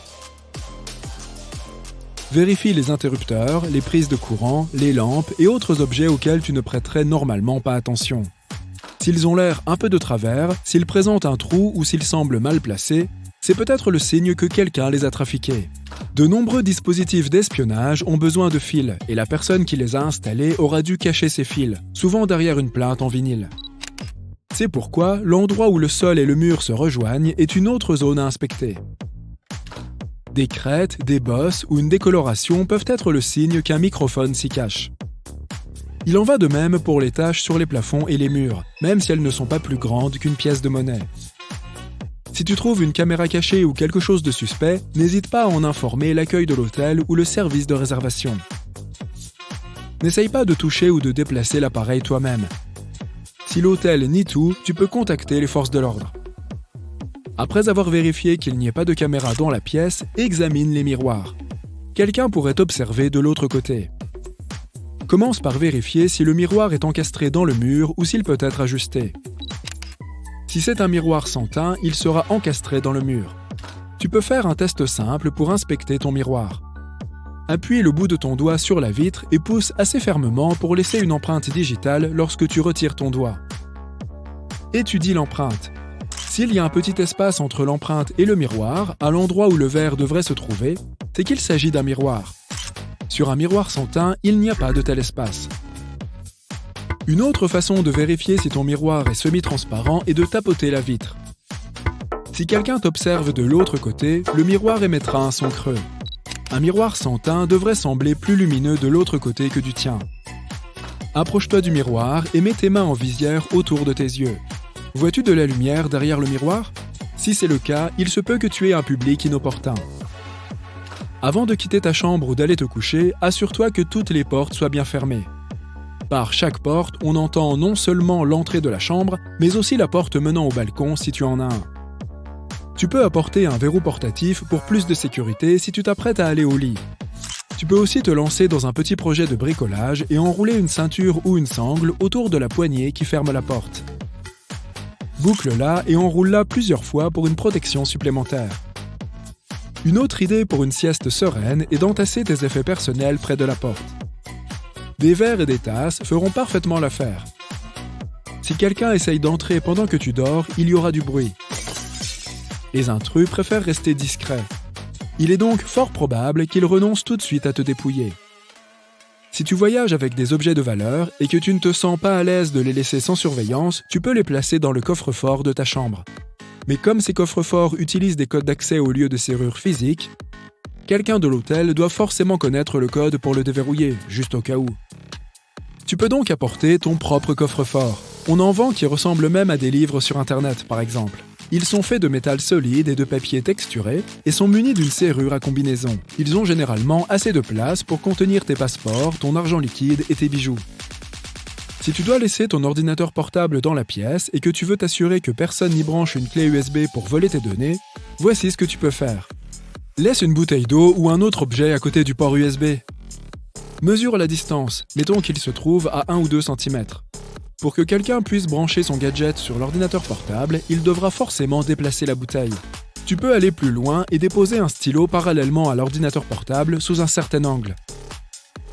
Vérifie les interrupteurs, les prises de courant, les lampes et autres objets auxquels tu ne prêterais normalement pas attention. S'ils ont l'air un peu de travers, s'ils présentent un trou ou s'ils semblent mal placés, c'est peut-être le signe que quelqu'un les a trafiqués. De nombreux dispositifs d'espionnage ont besoin de fils et la personne qui les a installés aura dû cacher ces fils, souvent derrière une plainte en vinyle. C'est pourquoi l'endroit où le sol et le mur se rejoignent est une autre zone à inspecter. Des crêtes, des bosses ou une décoloration peuvent être le signe qu'un microphone s'y cache. Il en va de même pour les taches sur les plafonds et les murs, même si elles ne sont pas plus grandes qu'une pièce de monnaie. Si tu trouves une caméra cachée ou quelque chose de suspect, n'hésite pas à en informer l'accueil de l'hôtel ou le service de réservation. N'essaye pas de toucher ou de déplacer l'appareil toi-même. Si l'hôtel nie tout, tu peux contacter les forces de l'ordre. Après avoir vérifié qu'il n'y ait pas de caméra dans la pièce, examine les miroirs. Quelqu'un pourrait observer de l'autre côté. Commence par vérifier si le miroir est encastré dans le mur ou s'il peut être ajusté. Si c'est un miroir sans teint, il sera encastré dans le mur. Tu peux faire un test simple pour inspecter ton miroir. Appuie le bout de ton doigt sur la vitre et pousse assez fermement pour laisser une empreinte digitale lorsque tu retires ton doigt. Étudie l'empreinte. S'il y a un petit espace entre l'empreinte et le miroir, à l'endroit où le verre devrait se trouver, c'est qu'il s'agit d'un miroir. Sur un miroir sans teint, il n'y a pas de tel espace. Une autre façon de vérifier si ton miroir est semi-transparent est de tapoter la vitre. Si quelqu'un t'observe de l'autre côté, le miroir émettra un son creux. Un miroir sans teint devrait sembler plus lumineux de l'autre côté que du tien. Approche-toi du miroir et mets tes mains en visière autour de tes yeux. Vois-tu de la lumière derrière le miroir? Si c'est le cas, il se peut que tu aies un public inopportun. Avant de quitter ta chambre ou d'aller te coucher, assure-toi que toutes les portes soient bien fermées. Par chaque porte, on entend non seulement l'entrée de la chambre, mais aussi la porte menant au balcon si tu en as un. Tu peux apporter un verrou portatif pour plus de sécurité si tu t'apprêtes à aller au lit. Tu peux aussi te lancer dans un petit projet de bricolage et enrouler une ceinture ou une sangle autour de la poignée qui ferme la porte. Boucle-la et enroule-la plusieurs fois pour une protection supplémentaire. Une autre idée pour une sieste sereine est d'entasser tes effets personnels près de la porte. Des verres et des tasses feront parfaitement l'affaire. Si quelqu'un essaye d'entrer pendant que tu dors, il y aura du bruit. Les intrus préfèrent rester discrets. Il est donc fort probable qu'ils renoncent tout de suite à te dépouiller. Si tu voyages avec des objets de valeur et que tu ne te sens pas à l'aise de les laisser sans surveillance, tu peux les placer dans le coffre-fort de ta chambre. Mais comme ces coffres-forts utilisent des codes d'accès au lieu de serrure physique, quelqu'un de l'hôtel doit forcément connaître le code pour le déverrouiller, juste au cas où. Tu peux donc apporter ton propre coffre-fort. On en vend qui ressemblent même à des livres sur Internet, par exemple. Ils sont faits de métal solide et de papier texturé et sont munis d'une serrure à combinaison. Ils ont généralement assez de place pour contenir tes passeports, ton argent liquide et tes bijoux. Si tu dois laisser ton ordinateur portable dans la pièce et que tu veux t'assurer que personne n'y branche une clé USB pour voler tes données, voici ce que tu peux faire. Laisse une bouteille d'eau ou un autre objet à côté du port USB. Mesure la distance, mettons qu'il se trouve à 1 ou 2 cm. Pour que quelqu'un puisse brancher son gadget sur l'ordinateur portable, il devra forcément déplacer la bouteille. Tu peux aller plus loin et déposer un stylo parallèlement à l'ordinateur portable sous un certain angle.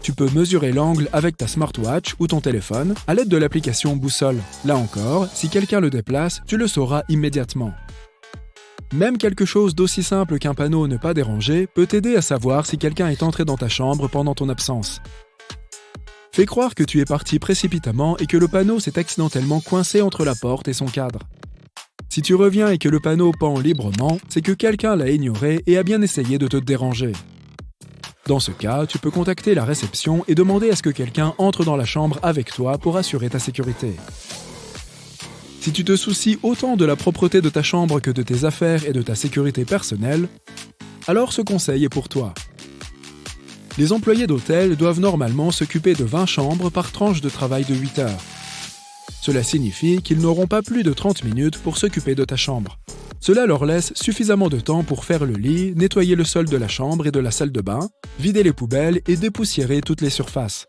Tu peux mesurer l'angle avec ta smartwatch ou ton téléphone à l'aide de l'application Boussole. Là encore, si quelqu'un le déplace, tu le sauras immédiatement. Même quelque chose d'aussi simple qu'un panneau « Ne pas déranger » peut t'aider à savoir si quelqu'un est entré dans ta chambre pendant ton absence. Fais croire que tu es parti précipitamment et que le panneau s'est accidentellement coincé entre la porte et son cadre. Si tu reviens et que le panneau pend librement, c'est que quelqu'un l'a ignoré et a bien essayé de te déranger. Dans ce cas, tu peux contacter la réception et demander à ce que quelqu'un entre dans la chambre avec toi pour assurer ta sécurité. Si tu te soucies autant de la propreté de ta chambre que de tes affaires et de ta sécurité personnelle, alors ce conseil est pour toi. Les employés d'hôtel doivent normalement s'occuper de 20 chambres par tranche de travail de 8 heures. Cela signifie qu'ils n'auront pas plus de 30 minutes pour s'occuper de ta chambre. Cela leur laisse suffisamment de temps pour faire le lit, nettoyer le sol de la chambre et de la salle de bain, vider les poubelles et dépoussiérer toutes les surfaces.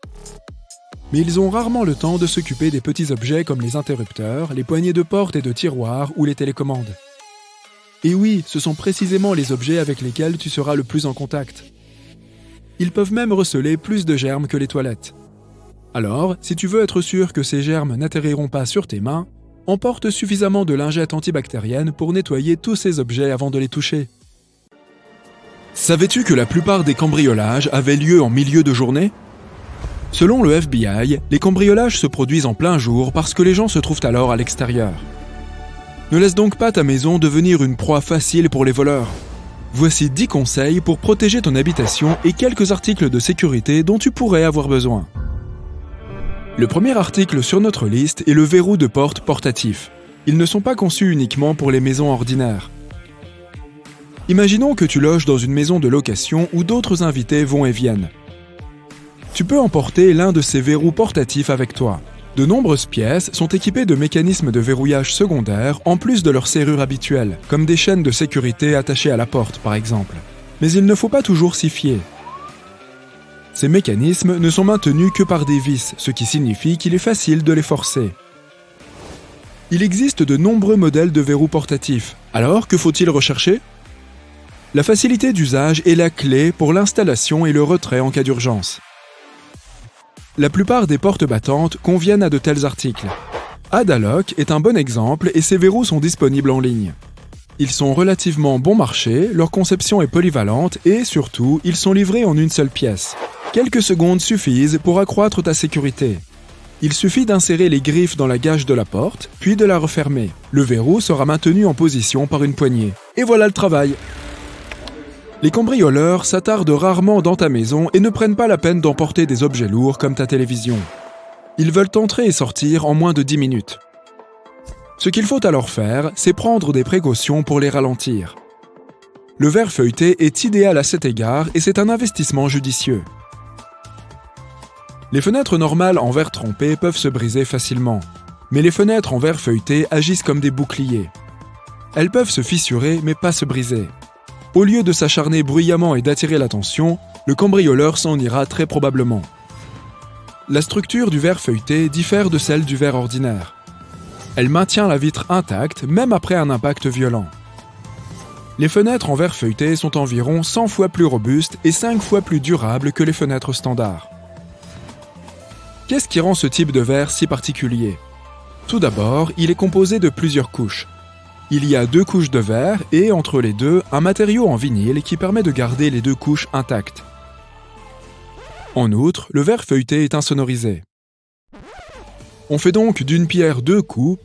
Mais ils ont rarement le temps de s'occuper des petits objets comme les interrupteurs, les poignées de porte et de tiroirs ou les télécommandes. Et oui, ce sont précisément les objets avec lesquels tu seras le plus en contact. Ils peuvent même receler plus de germes que les toilettes. Alors, si tu veux être sûr que ces germes n'atterriront pas sur tes mains, emporte suffisamment de lingettes antibactériennes pour nettoyer tous ces objets avant de les toucher. Savais-tu que la plupart des cambriolages avaient lieu en milieu de journée ? Selon le FBI, les cambriolages se produisent en plein jour parce que les gens se trouvent alors à l'extérieur. Ne laisse donc pas ta maison devenir une proie facile pour les voleurs. Voici 10 conseils pour protéger ton habitation et quelques articles de sécurité dont tu pourrais avoir besoin. Le premier article sur notre liste est le verrou de porte portatif. Ils ne sont pas conçus uniquement pour les maisons ordinaires. Imaginons que tu loges dans une maison de location où d'autres invités vont et viennent. Tu peux emporter l'un de ces verrous portatifs avec toi. De nombreuses pièces sont équipées de mécanismes de verrouillage secondaires en plus de leur serrure habituelle, comme des chaînes de sécurité attachées à la porte par exemple. Mais il ne faut pas toujours s'y fier. Ces mécanismes ne sont maintenus que par des vis, ce qui signifie qu'il est facile de les forcer. Il existe de nombreux modèles de verrous portatifs. Alors, que faut-il rechercher ? La facilité d'usage est la clé pour l'installation et le retrait en cas d'urgence. La plupart des portes battantes conviennent à de tels articles. Adalock est un bon exemple et ses verrous sont disponibles en ligne. Ils sont relativement bon marché, leur conception est polyvalente et, surtout, ils sont livrés en une seule pièce. Quelques secondes suffisent pour accroître ta sécurité. Il suffit d'insérer les griffes dans la gage de la porte, puis de la refermer. Le verrou sera maintenu en position par une poignée. Et voilà le travail! Les cambrioleurs s'attardent rarement dans ta maison et ne prennent pas la peine d'emporter des objets lourds comme ta télévision. Ils veulent entrer et sortir en moins de 10 minutes. Ce qu'il faut alors faire, c'est prendre des précautions pour les ralentir. Le verre feuilleté est idéal à cet égard et c'est un investissement judicieux. Les fenêtres normales en verre trempé peuvent se briser facilement, mais les fenêtres en verre feuilleté agissent comme des boucliers. Elles peuvent se fissurer mais pas se briser. Au lieu de s'acharner bruyamment et d'attirer l'attention, le cambrioleur s'en ira très probablement. La structure du verre feuilleté diffère de celle du verre ordinaire. Elle maintient la vitre intacte même après un impact violent. Les fenêtres en verre feuilleté sont environ 100 fois plus robustes et 5 fois plus durables que les fenêtres standards. Qu'est-ce qui rend ce type de verre si particulier? Tout d'abord, il est composé de plusieurs couches. Il y a 2 couches de verre et, entre les deux, un matériau en vinyle qui permet de garder les 2 couches intactes. En outre, le verre feuilleté est insonorisé. On fait donc d'une pierre 2 coups,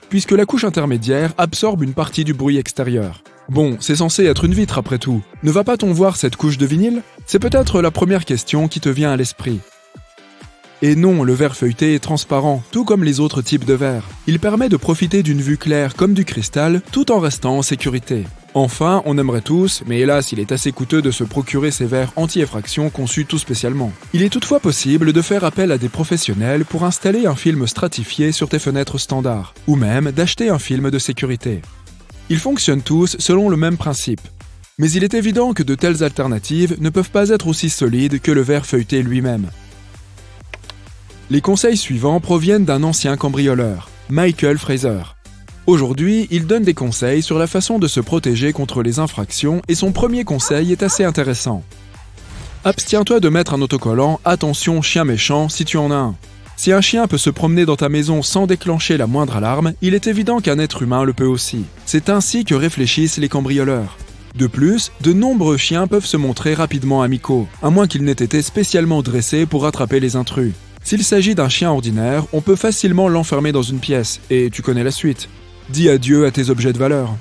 puisque la couche intermédiaire absorbe une partie du bruit extérieur. Bon, c'est censé être une vitre après tout. Ne va pas-t-on voir cette couche de vinyle? C'est peut-être la première question qui te vient à l'esprit. Et non, le verre feuilleté est transparent, tout comme les autres types de verre. Il permet de profiter d'une vue claire comme du cristal, tout en restant en sécurité. Enfin, on aimerait tous, mais hélas, il est assez coûteux de se procurer ces verres anti-effraction conçus tout spécialement. Il est toutefois possible de faire appel à des professionnels pour installer un film stratifié sur tes fenêtres standards, ou même d'acheter un film de sécurité. Ils fonctionnent tous selon le même principe. Mais il est évident que de telles alternatives ne peuvent pas être aussi solides que le verre feuilleté lui-même. Les conseils suivants proviennent d'un ancien cambrioleur, Michael Fraser. Aujourd'hui, il donne des conseils sur la façon de se protéger contre les infractions et son premier conseil est assez intéressant. Abstiens-toi de mettre un autocollant « Attention, chien méchant » si tu en as un. Si un chien peut se promener dans ta maison sans déclencher la moindre alarme, il est évident qu'un être humain le peut aussi. C'est ainsi que réfléchissent les cambrioleurs. De plus, de nombreux chiens peuvent se montrer rapidement amicaux, à moins qu'ils n'aient été spécialement dressés pour attraper les intrus. S'il s'agit d'un chien ordinaire, on peut facilement l'enfermer dans une pièce, et tu connais la suite. Dis adieu à tes objets de valeur.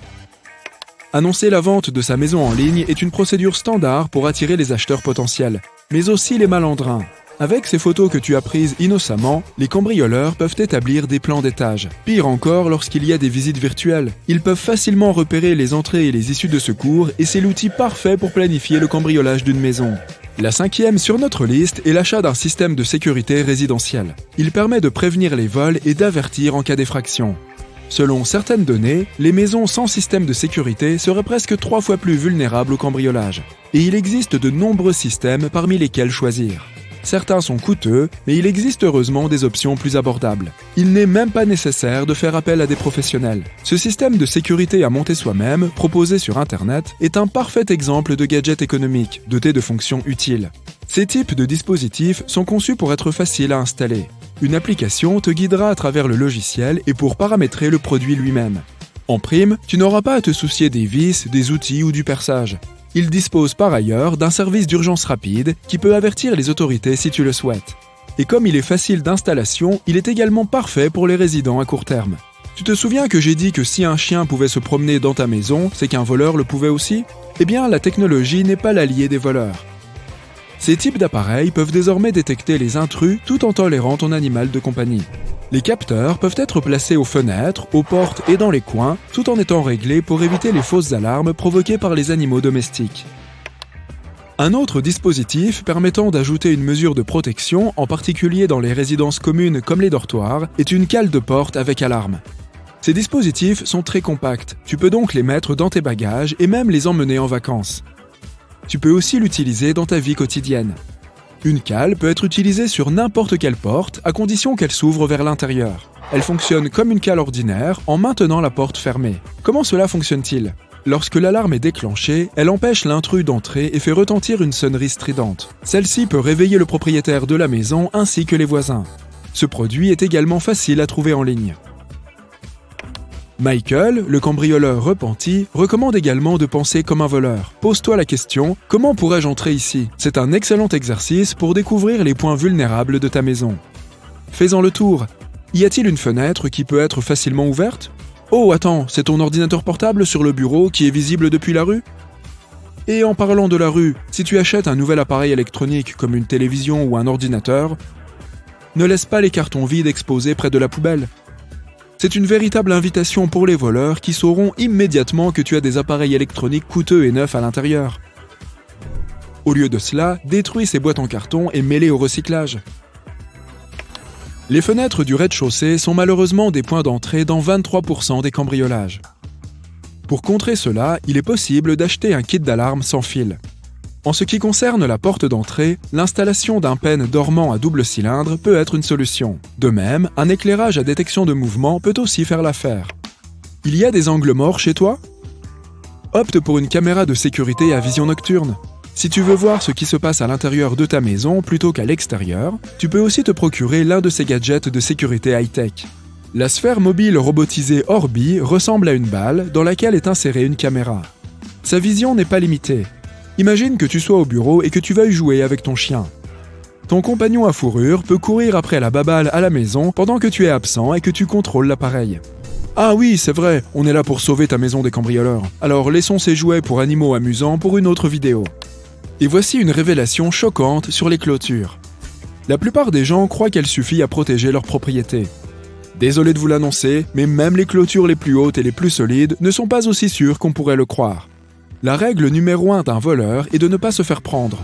Annoncer la vente de sa maison en ligne est une procédure standard pour attirer les acheteurs potentiels, mais aussi les malandrins. Avec ces photos que tu as prises innocemment, les cambrioleurs peuvent établir des plans d'étage. Pire encore lorsqu'il y a des visites virtuelles. Ils peuvent facilement repérer les entrées et les issues de secours et c'est l'outil parfait pour planifier le cambriolage d'une maison. La 5e sur notre liste est l'achat d'un système de sécurité résidentiel. Il permet de prévenir les vols et d'avertir en cas d'effraction. Selon certaines données, les maisons sans système de sécurité seraient presque 3 fois plus vulnérables au cambriolage. Et il existe de nombreux systèmes parmi lesquels choisir. Certains sont coûteux, mais il existe heureusement des options plus abordables. Il n'est même pas nécessaire de faire appel à des professionnels. Ce système de sécurité à monter soi-même, proposé sur Internet, est un parfait exemple de gadget économique, doté de fonctions utiles. Ces types de dispositifs sont conçus pour être faciles à installer. Une application te guidera à travers le logiciel et pour paramétrer le produit lui-même. En prime, tu n'auras pas à te soucier des vis, des outils ou du perçage. Il dispose par ailleurs d'un service d'urgence rapide qui peut avertir les autorités si tu le souhaites. Et comme il est facile d'installation, il est également parfait pour les résidents à court terme. Tu te souviens que j'ai dit que si un chien pouvait se promener dans ta maison, c'est qu'un voleur le pouvait aussi? Eh bien, la technologie n'est pas l'allié des voleurs. Ces types d'appareils peuvent désormais détecter les intrus tout en tolérant ton animal de compagnie. Les capteurs peuvent être placés aux fenêtres, aux portes et dans les coins, tout en étant réglés pour éviter les fausses alarmes provoquées par les animaux domestiques. Un autre dispositif permettant d'ajouter une mesure de protection, en particulier dans les résidences communes comme les dortoirs, est une cale de porte avec alarme. Ces dispositifs sont très compacts, tu peux donc les mettre dans tes bagages et même les emmener en vacances. Tu peux aussi l'utiliser dans ta vie quotidienne. Une cale peut être utilisée sur n'importe quelle porte, à condition qu'elle s'ouvre vers l'intérieur. Elle fonctionne comme une cale ordinaire en maintenant la porte fermée. Comment cela fonctionne-t-il? Lorsque l'alarme est déclenchée, elle empêche l'intrus d'entrer et fait retentir une sonnerie stridente. Celle-ci peut réveiller le propriétaire de la maison ainsi que les voisins. Ce produit est également facile à trouver en ligne. Michael, le cambrioleur repenti, recommande également de penser comme un voleur. Pose-toi la question, comment pourrais-je entrer ici? C'est un excellent exercice pour découvrir les points vulnérables de ta maison. Fais-en le tour. Y a-t-il une fenêtre qui peut être facilement ouverte? Oh, attends, c'est ton ordinateur portable sur le bureau qui est visible depuis la rue? Et en parlant de la rue, si tu achètes un nouvel appareil électronique comme une télévision ou un ordinateur, ne laisse pas les cartons vides exposés près de la poubelle. C'est une véritable invitation pour les voleurs qui sauront immédiatement que tu as des appareils électroniques coûteux et neufs à l'intérieur. Au lieu de cela, détruis ces boîtes en carton et mets-les au recyclage. Les fenêtres du rez-de-chaussée sont malheureusement des points d'entrée dans 23% des cambriolages. Pour contrer cela, il est possible d'acheter un kit d'alarme sans fil. En ce qui concerne la porte d'entrée, l'installation d'un pen dormant à double cylindre peut être une solution. De même, un éclairage à détection de mouvement peut aussi faire l'affaire. Il y a des angles morts chez toi? Opte pour une caméra de sécurité à vision nocturne. Si tu veux voir ce qui se passe à l'intérieur de ta maison plutôt qu'à l'extérieur, tu peux aussi te procurer l'un de ces gadgets de sécurité high-tech. La sphère mobile robotisée Orbi ressemble à une balle dans laquelle est insérée une caméra. Sa vision n'est pas limitée. Imagine que tu sois au bureau et que tu veuilles jouer avec ton chien. Ton compagnon à fourrure peut courir après la baballe à la maison pendant que tu es absent et que tu contrôles l'appareil. Ah oui, c'est vrai, on est là pour sauver ta maison des cambrioleurs. Alors laissons ces jouets pour animaux amusants pour une autre vidéo. Et voici une révélation choquante sur les clôtures. La plupart des gens croient qu'elle suffit à protéger leur propriété. Désolé de vous l'annoncer, mais même les clôtures les plus hautes et les plus solides ne sont pas aussi sûres qu'on pourrait le croire. La règle numéro 1 d'un voleur est de ne pas se faire prendre.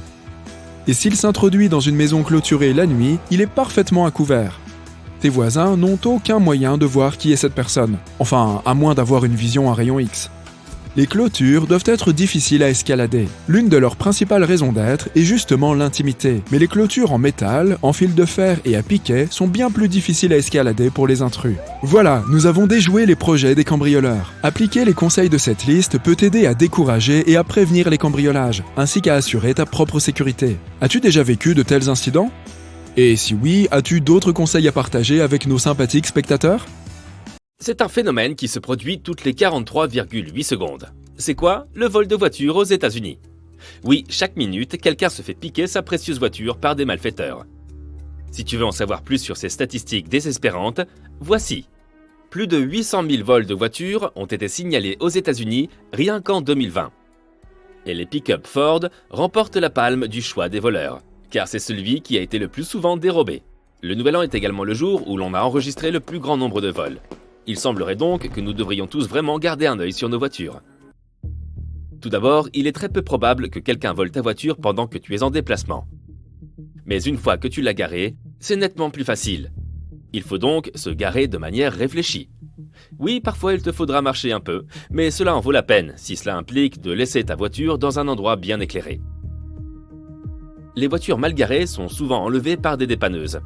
Et s'il s'introduit dans une maison clôturée la nuit, il est parfaitement à couvert. Tes voisins n'ont aucun moyen de voir qui est cette personne, enfin, à moins d'avoir une vision à rayon X. Les clôtures doivent être difficiles à escalader. L'une de leurs principales raisons d'être est justement l'intimité. Mais les clôtures en métal, en fil de fer et à piquet sont bien plus difficiles à escalader pour les intrus. Voilà, nous avons déjoué les projets des cambrioleurs. Appliquer les conseils de cette liste peut t'aider à décourager et à prévenir les cambriolages, ainsi qu'à assurer ta propre sécurité. As-tu déjà vécu de tels incidents? Et si oui, as-tu d'autres conseils à partager avec nos sympathiques spectateurs? C'est un phénomène qui se produit toutes les 43,8 secondes. C'est quoi? Le vol de voiture aux États-Unis. Oui, chaque minute, quelqu'un se fait piquer sa précieuse voiture par des malfaiteurs. Si tu veux en savoir plus sur ces statistiques désespérantes, voici. Plus de 800 000 vols de voitures ont été signalés aux États-Unis rien qu'en 2020. Et les pick-up Ford remportent la palme du choix des voleurs, car c'est celui qui a été le plus souvent dérobé. Le Nouvel An est également le jour où l'on a enregistré le plus grand nombre de vols. Il semblerait donc que nous devrions tous vraiment garder un œil sur nos voitures. Tout d'abord, il est très peu probable que quelqu'un vole ta voiture pendant que tu es en déplacement. Mais une fois que tu l'as garée, c'est nettement plus facile. Il faut donc se garer de manière réfléchie. Oui, parfois il te faudra marcher un peu, mais cela en vaut la peine si cela implique de laisser ta voiture dans un endroit bien éclairé. Les voitures mal garées sont souvent enlevées par des dépanneuses.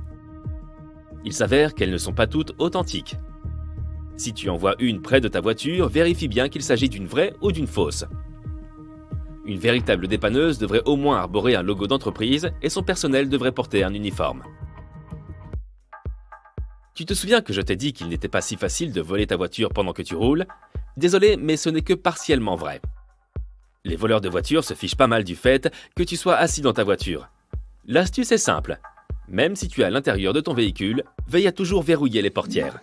Il s'avère qu'elles ne sont pas toutes authentiques. Si tu en vois une près de ta voiture, vérifie bien qu'il s'agit d'une vraie ou d'une fausse. Une véritable dépanneuse devrait au moins arborer un logo d'entreprise et son personnel devrait porter un uniforme. Tu te souviens que je t'ai dit qu'il n'était pas si facile de voler ta voiture pendant que tu roules? Désolé, mais ce n'est que partiellement vrai. Les voleurs de voitures se fichent pas mal du fait que tu sois assis dans ta voiture. L'astuce est simple. Même si tu es à l'intérieur de ton véhicule, veille à toujours verrouiller les portières.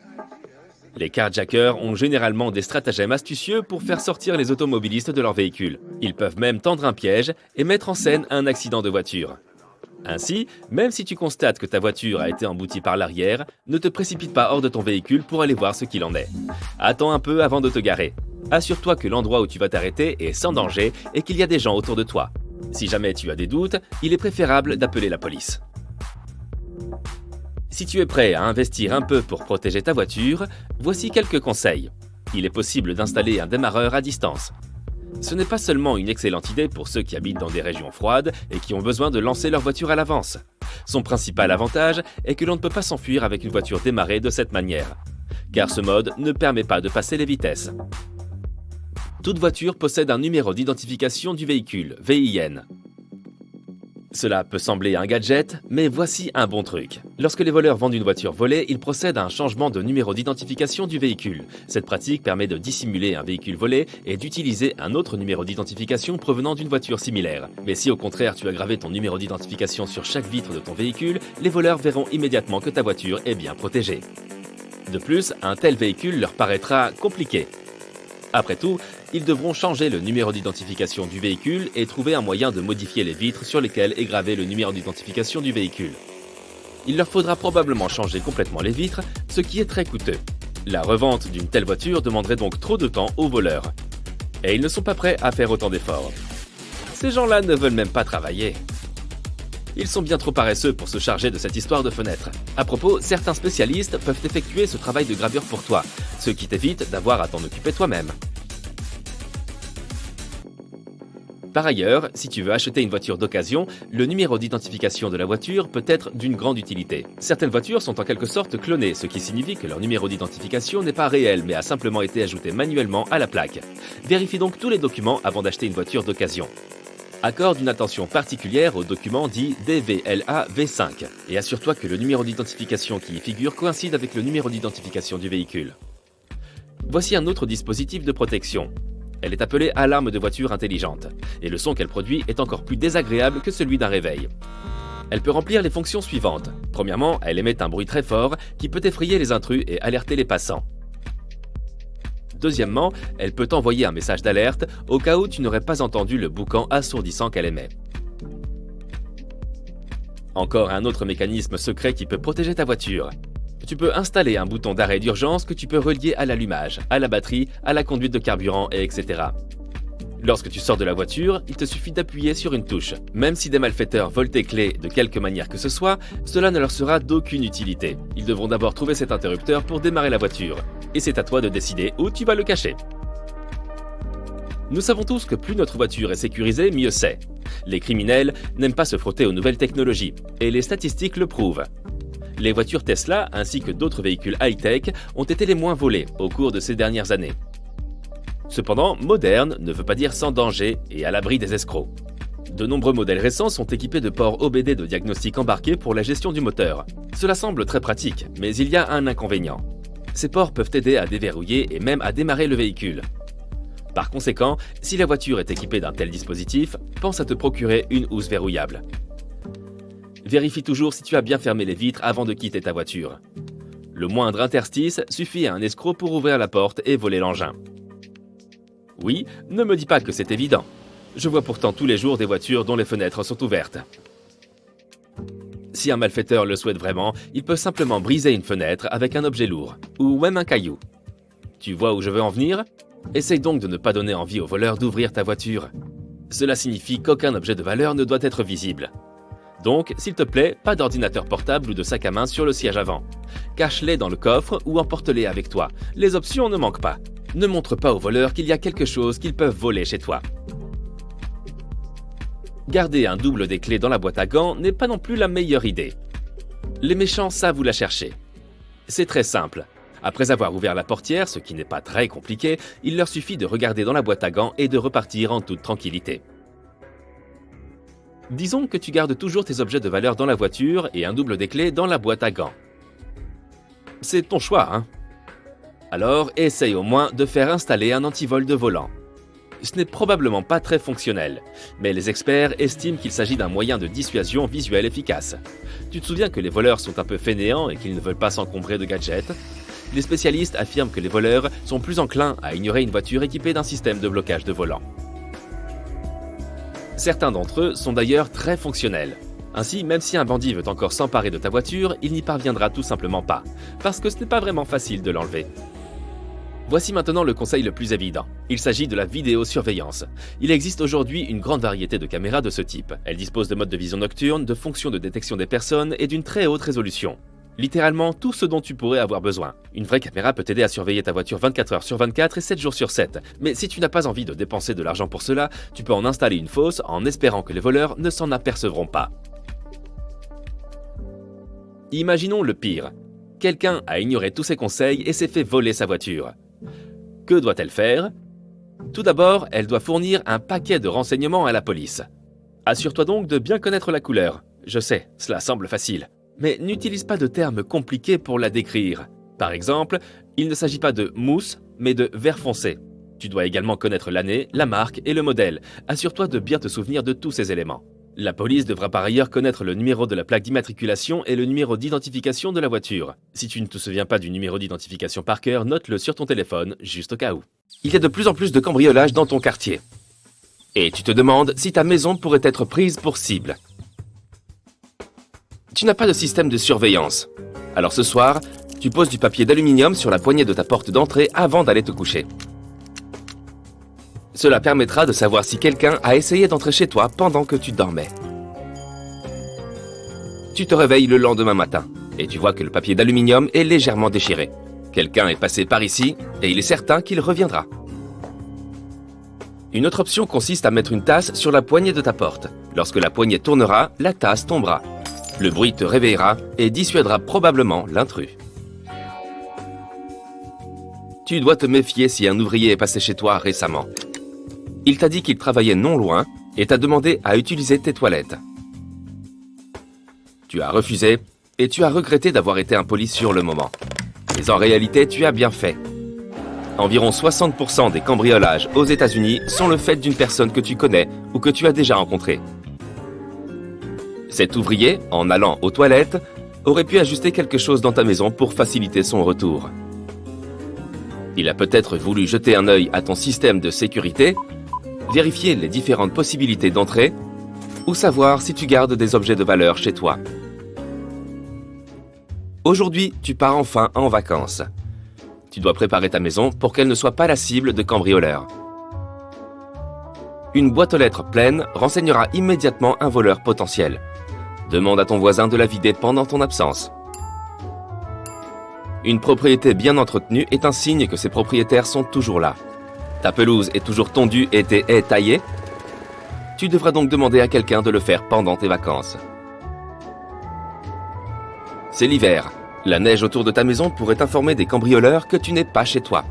Les carjackers ont généralement des stratagèmes astucieux pour faire sortir les automobilistes de leur véhicule. Ils peuvent même tendre un piège et mettre en scène un accident de voiture. Ainsi, même si tu constates que ta voiture a été emboutie par l'arrière, ne te précipite pas hors de ton véhicule pour aller voir ce qu'il en est. Attends un peu avant de te garer. Assure-toi que l'endroit où tu vas t'arrêter est sans danger et qu'il y a des gens autour de toi. Si jamais tu as des doutes, il est préférable d'appeler la police. Si tu es prêt à investir un peu pour protéger ta voiture, voici quelques conseils. Il est possible d'installer un démarreur à distance. Ce n'est pas seulement une excellente idée pour ceux qui habitent dans des régions froides et qui ont besoin de lancer leur voiture à l'avance. Son principal avantage est que l'on ne peut pas s'enfuir avec une voiture démarrée de cette manière, car ce mode ne permet pas de passer les vitesses. Toute voiture possède un numéro d'identification du véhicule, VIN. Cela peut sembler un gadget, mais voici un bon truc. Lorsque les voleurs vendent une voiture volée, ils procèdent à un changement de numéro d'identification du véhicule. Cette pratique permet de dissimuler un véhicule volé et d'utiliser un autre numéro d'identification provenant d'une voiture similaire. Mais si au contraire tu as gravé ton numéro d'identification sur chaque vitre de ton véhicule, les voleurs verront immédiatement que ta voiture est bien protégée. De plus, un tel véhicule leur paraîtra compliqué. Après tout, ils devront changer le numéro d'identification du véhicule et trouver un moyen de modifier les vitres sur lesquelles est gravé le numéro d'identification du véhicule. Il leur faudra probablement changer complètement les vitres, ce qui est très coûteux. La revente d'une telle voiture demanderait donc trop de temps aux voleurs. Et ils ne sont pas prêts à faire autant d'efforts. Ces gens-là ne veulent même pas travailler. Ils sont bien trop paresseux pour se charger de cette histoire de fenêtre. À propos, certains spécialistes peuvent effectuer ce travail de gravure pour toi, ce qui t'évite d'avoir à t'en occuper toi-même. Par ailleurs, si tu veux acheter une voiture d'occasion, le numéro d'identification de la voiture peut être d'une grande utilité. Certaines voitures sont en quelque sorte clonées, ce qui signifie que leur numéro d'identification n'est pas réel, mais a simplement été ajouté manuellement à la plaque. Vérifie donc tous les documents avant d'acheter une voiture d'occasion. Accorde une attention particulière aux documents dits DVLA V5 et assure-toi que le numéro d'identification qui y figure coïncide avec le numéro d'identification du véhicule. Voici un autre dispositif de protection. Elle est appelée alarme de voiture intelligente et le son qu'elle produit est encore plus désagréable que celui d'un réveil. Elle peut remplir les fonctions suivantes. Premièrement, elle émet un bruit très fort qui peut effrayer les intrus et alerter les passants. Deuxièmement, elle peut envoyer un message d'alerte au cas où tu n'aurais pas entendu le boucan assourdissant qu'elle émet. Encore un autre mécanisme secret qui peut protéger ta voiture. Tu peux installer un bouton d'arrêt d'urgence que tu peux relier à l'allumage, à la batterie, à la conduite de carburant, etc. Lorsque tu sors de la voiture, il te suffit d'appuyer sur une touche. Même si des malfaiteurs volent tes clés de quelque manière que ce soit, cela ne leur sera d'aucune utilité. Ils devront d'abord trouver cet interrupteur pour démarrer la voiture. Et c'est à toi de décider où tu vas le cacher. Nous savons tous que plus notre voiture est sécurisée, mieux c'est. Les criminels n'aiment pas se frotter aux nouvelles technologies, et les statistiques le prouvent. Les voitures Tesla, ainsi que d'autres véhicules high-tech, ont été les moins volés au cours de ces dernières années. Cependant, moderne ne veut pas dire sans danger et à l'abri des escrocs. De nombreux modèles récents sont équipés de ports OBD de diagnostic embarqués pour la gestion du moteur. Cela semble très pratique, mais il y a un inconvénient. Ces ports peuvent t'aider à déverrouiller et même à démarrer le véhicule. Par conséquent, si la voiture est équipée d'un tel dispositif, pense à te procurer une housse verrouillable. Vérifie toujours si tu as bien fermé les vitres avant de quitter ta voiture. Le moindre interstice suffit à un escroc pour ouvrir la porte et voler l'engin. Oui, ne me dis pas que c'est évident. Je vois pourtant tous les jours des voitures dont les fenêtres sont ouvertes. Si un malfaiteur le souhaite vraiment, il peut simplement briser une fenêtre avec un objet lourd, ou même un caillou. Tu vois où je veux en venir ? Essaye donc de ne pas donner envie aux voleurs d'ouvrir ta voiture. Cela signifie qu'aucun objet de valeur ne doit être visible. Donc, s'il te plaît, pas d'ordinateur portable ou de sac à main sur le siège avant. Cache-les dans le coffre ou emporte-les avec toi. Les options ne manquent pas. Ne montre pas aux voleurs qu'il y a quelque chose qu'ils peuvent voler chez toi. Garder un double des clés dans la boîte à gants n'est pas non plus la meilleure idée. Les méchants savent où la chercher. C'est très simple. Après avoir ouvert la portière, ce qui n'est pas très compliqué, il leur suffit de regarder dans la boîte à gants et de repartir en toute tranquillité. Disons que tu gardes toujours tes objets de valeur dans la voiture et un double des clés dans la boîte à gants. C'est ton choix, hein ? Alors, essaye au moins de faire installer un antivol de volant. Ce n'est probablement pas très fonctionnel, mais les experts estiment qu'il s'agit d'un moyen de dissuasion visuelle efficace. Tu te souviens que les voleurs sont un peu fainéants et qu'ils ne veulent pas s'encombrer de gadgets ? Les spécialistes affirment que les voleurs sont plus enclins à ignorer une voiture équipée d'un système de blocage de volant. Certains d'entre eux sont d'ailleurs très fonctionnels. Ainsi, même si un bandit veut encore s'emparer de ta voiture, il n'y parviendra tout simplement pas, parce que ce n'est pas vraiment facile de l'enlever. Voici maintenant le conseil le plus évident. Il s'agit de la vidéosurveillance. Il existe aujourd'hui une grande variété de caméras de ce type. Elles disposent de modes de vision nocturne, de fonctions de détection des personnes et d'une très haute résolution. Littéralement tout ce dont tu pourrais avoir besoin. Une vraie caméra peut t'aider à surveiller ta voiture 24 heures sur 24 et 7 jours sur 7. Mais si tu n'as pas envie de dépenser de l'argent pour cela, tu peux en installer une fausse en espérant que les voleurs ne s'en apercevront pas. Imaginons le pire. Quelqu'un a ignoré tous ses conseils et s'est fait voler sa voiture. Que doit-elle faire ? Tout d'abord, elle doit fournir un paquet de renseignements à la police. Assure-toi donc de bien connaître la couleur. Je sais, cela semble facile. Mais n'utilise pas de termes compliqués pour la décrire. Par exemple, il ne s'agit pas de mousse, mais de vert foncé. Tu dois également connaître l'année, la marque et le modèle. Assure-toi de bien te souvenir de tous ces éléments. La police devra par ailleurs connaître le numéro de la plaque d'immatriculation et le numéro d'identification de la voiture. Si tu ne te souviens pas du numéro d'identification par cœur, note-le sur ton téléphone, juste au cas où. Il y a de plus en plus de cambriolages dans ton quartier. Et tu te demandes si ta maison pourrait être prise pour cible. Tu n'as pas de système de surveillance. Alors ce soir, tu poses du papier d'aluminium sur la poignée de ta porte d'entrée avant d'aller te coucher. Cela permettra de savoir si quelqu'un a essayé d'entrer chez toi pendant que tu dormais. Tu te réveilles le lendemain matin et tu vois que le papier d'aluminium est légèrement déchiré. Quelqu'un est passé par ici et il est certain qu'il reviendra. Une autre option consiste à mettre une tasse sur la poignée de ta porte. Lorsque la poignée tournera, la tasse tombera. Le bruit te réveillera et dissuadera probablement l'intrus. Tu dois te méfier si un ouvrier est passé chez toi récemment. Il t'a dit qu'il travaillait non loin et t'a demandé à utiliser tes toilettes. Tu as refusé et tu as regretté d'avoir été impoli sur le moment. Mais en réalité, tu as bien fait. Environ 60% des cambriolages aux États-Unis sont le fait d'une personne que tu connais ou que tu as déjà rencontrée. Cet ouvrier, en allant aux toilettes, aurait pu ajuster quelque chose dans ta maison pour faciliter son retour. Il a peut-être voulu jeter un œil à ton système de sécurité, vérifier les différentes possibilités d'entrée ou savoir si tu gardes des objets de valeur chez toi. Aujourd'hui, tu pars enfin en vacances. Tu dois préparer ta maison pour qu'elle ne soit pas la cible de cambrioleurs. Une boîte aux lettres pleine renseignera immédiatement un voleur potentiel. Demande à ton voisin de la vider pendant ton absence. Une propriété bien entretenue est un signe que ses propriétaires sont toujours là. Ta pelouse est toujours tondue et tes haies taillées? Tu devras donc demander à quelqu'un de le faire pendant tes vacances. C'est l'hiver. La neige autour de ta maison pourrait informer des cambrioleurs que tu n'es pas chez toi.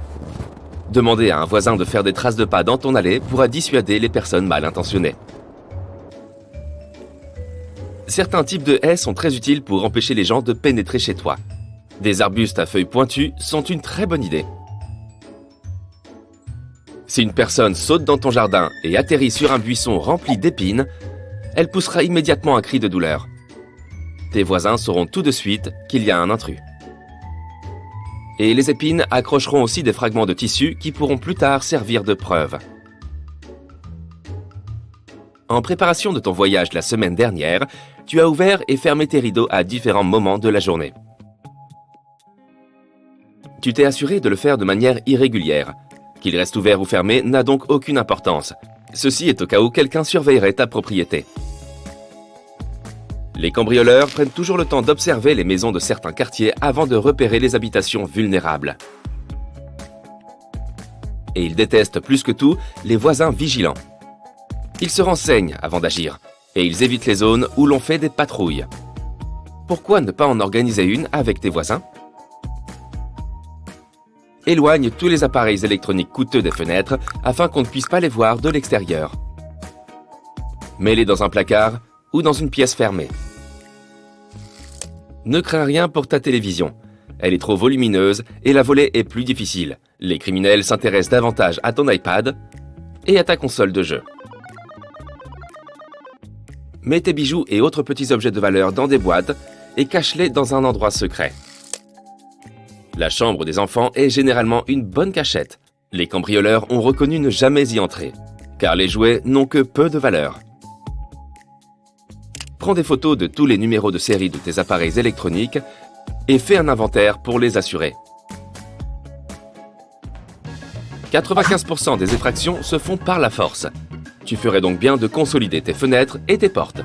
Demander à un voisin de faire des traces de pas dans ton allée pourra dissuader les personnes mal intentionnées. Certains types de haies sont très utiles pour empêcher les gens de pénétrer chez toi. Des arbustes à feuilles pointues sont une très bonne idée. Si une personne saute dans ton jardin et atterrit sur un buisson rempli d'épines, elle poussera immédiatement un cri de douleur. Tes voisins sauront tout de suite qu'il y a un intrus. Et les épines accrocheront aussi des fragments de tissu qui pourront plus tard servir de preuve. En préparation de ton voyage la semaine dernière, tu as ouvert et fermé tes rideaux à différents moments de la journée. Tu t'es assuré de le faire de manière irrégulière. Qu'il reste ouvert ou fermé n'a donc aucune importance. Ceci est au cas où quelqu'un surveillerait ta propriété. Les cambrioleurs prennent toujours le temps d'observer les maisons de certains quartiers avant de repérer les habitations vulnérables. Et ils détestent plus que tout les voisins vigilants. Ils se renseignent avant d'agir et ils évitent les zones où l'on fait des patrouilles. Pourquoi ne pas en organiser une avec tes voisins ? Éloigne tous les appareils électroniques coûteux des fenêtres afin qu'on ne puisse pas les voir de l'extérieur. Mets-les dans un placard ou dans une pièce fermée. Ne crains rien pour ta télévision. Elle est trop volumineuse et la voler est plus difficile. Les criminels s'intéressent davantage à ton iPad et à ta console de jeu. Mets tes bijoux et autres petits objets de valeur dans des boîtes et cache-les dans un endroit secret. La chambre des enfants est généralement une bonne cachette. Les cambrioleurs ont reconnu ne jamais y entrer, car les jouets n'ont que peu de valeur. Prends des photos de tous les numéros de série de tes appareils électroniques et fais un inventaire pour les assurer. 95% des effractions se font par la force. Tu ferais donc bien de consolider tes fenêtres et tes portes.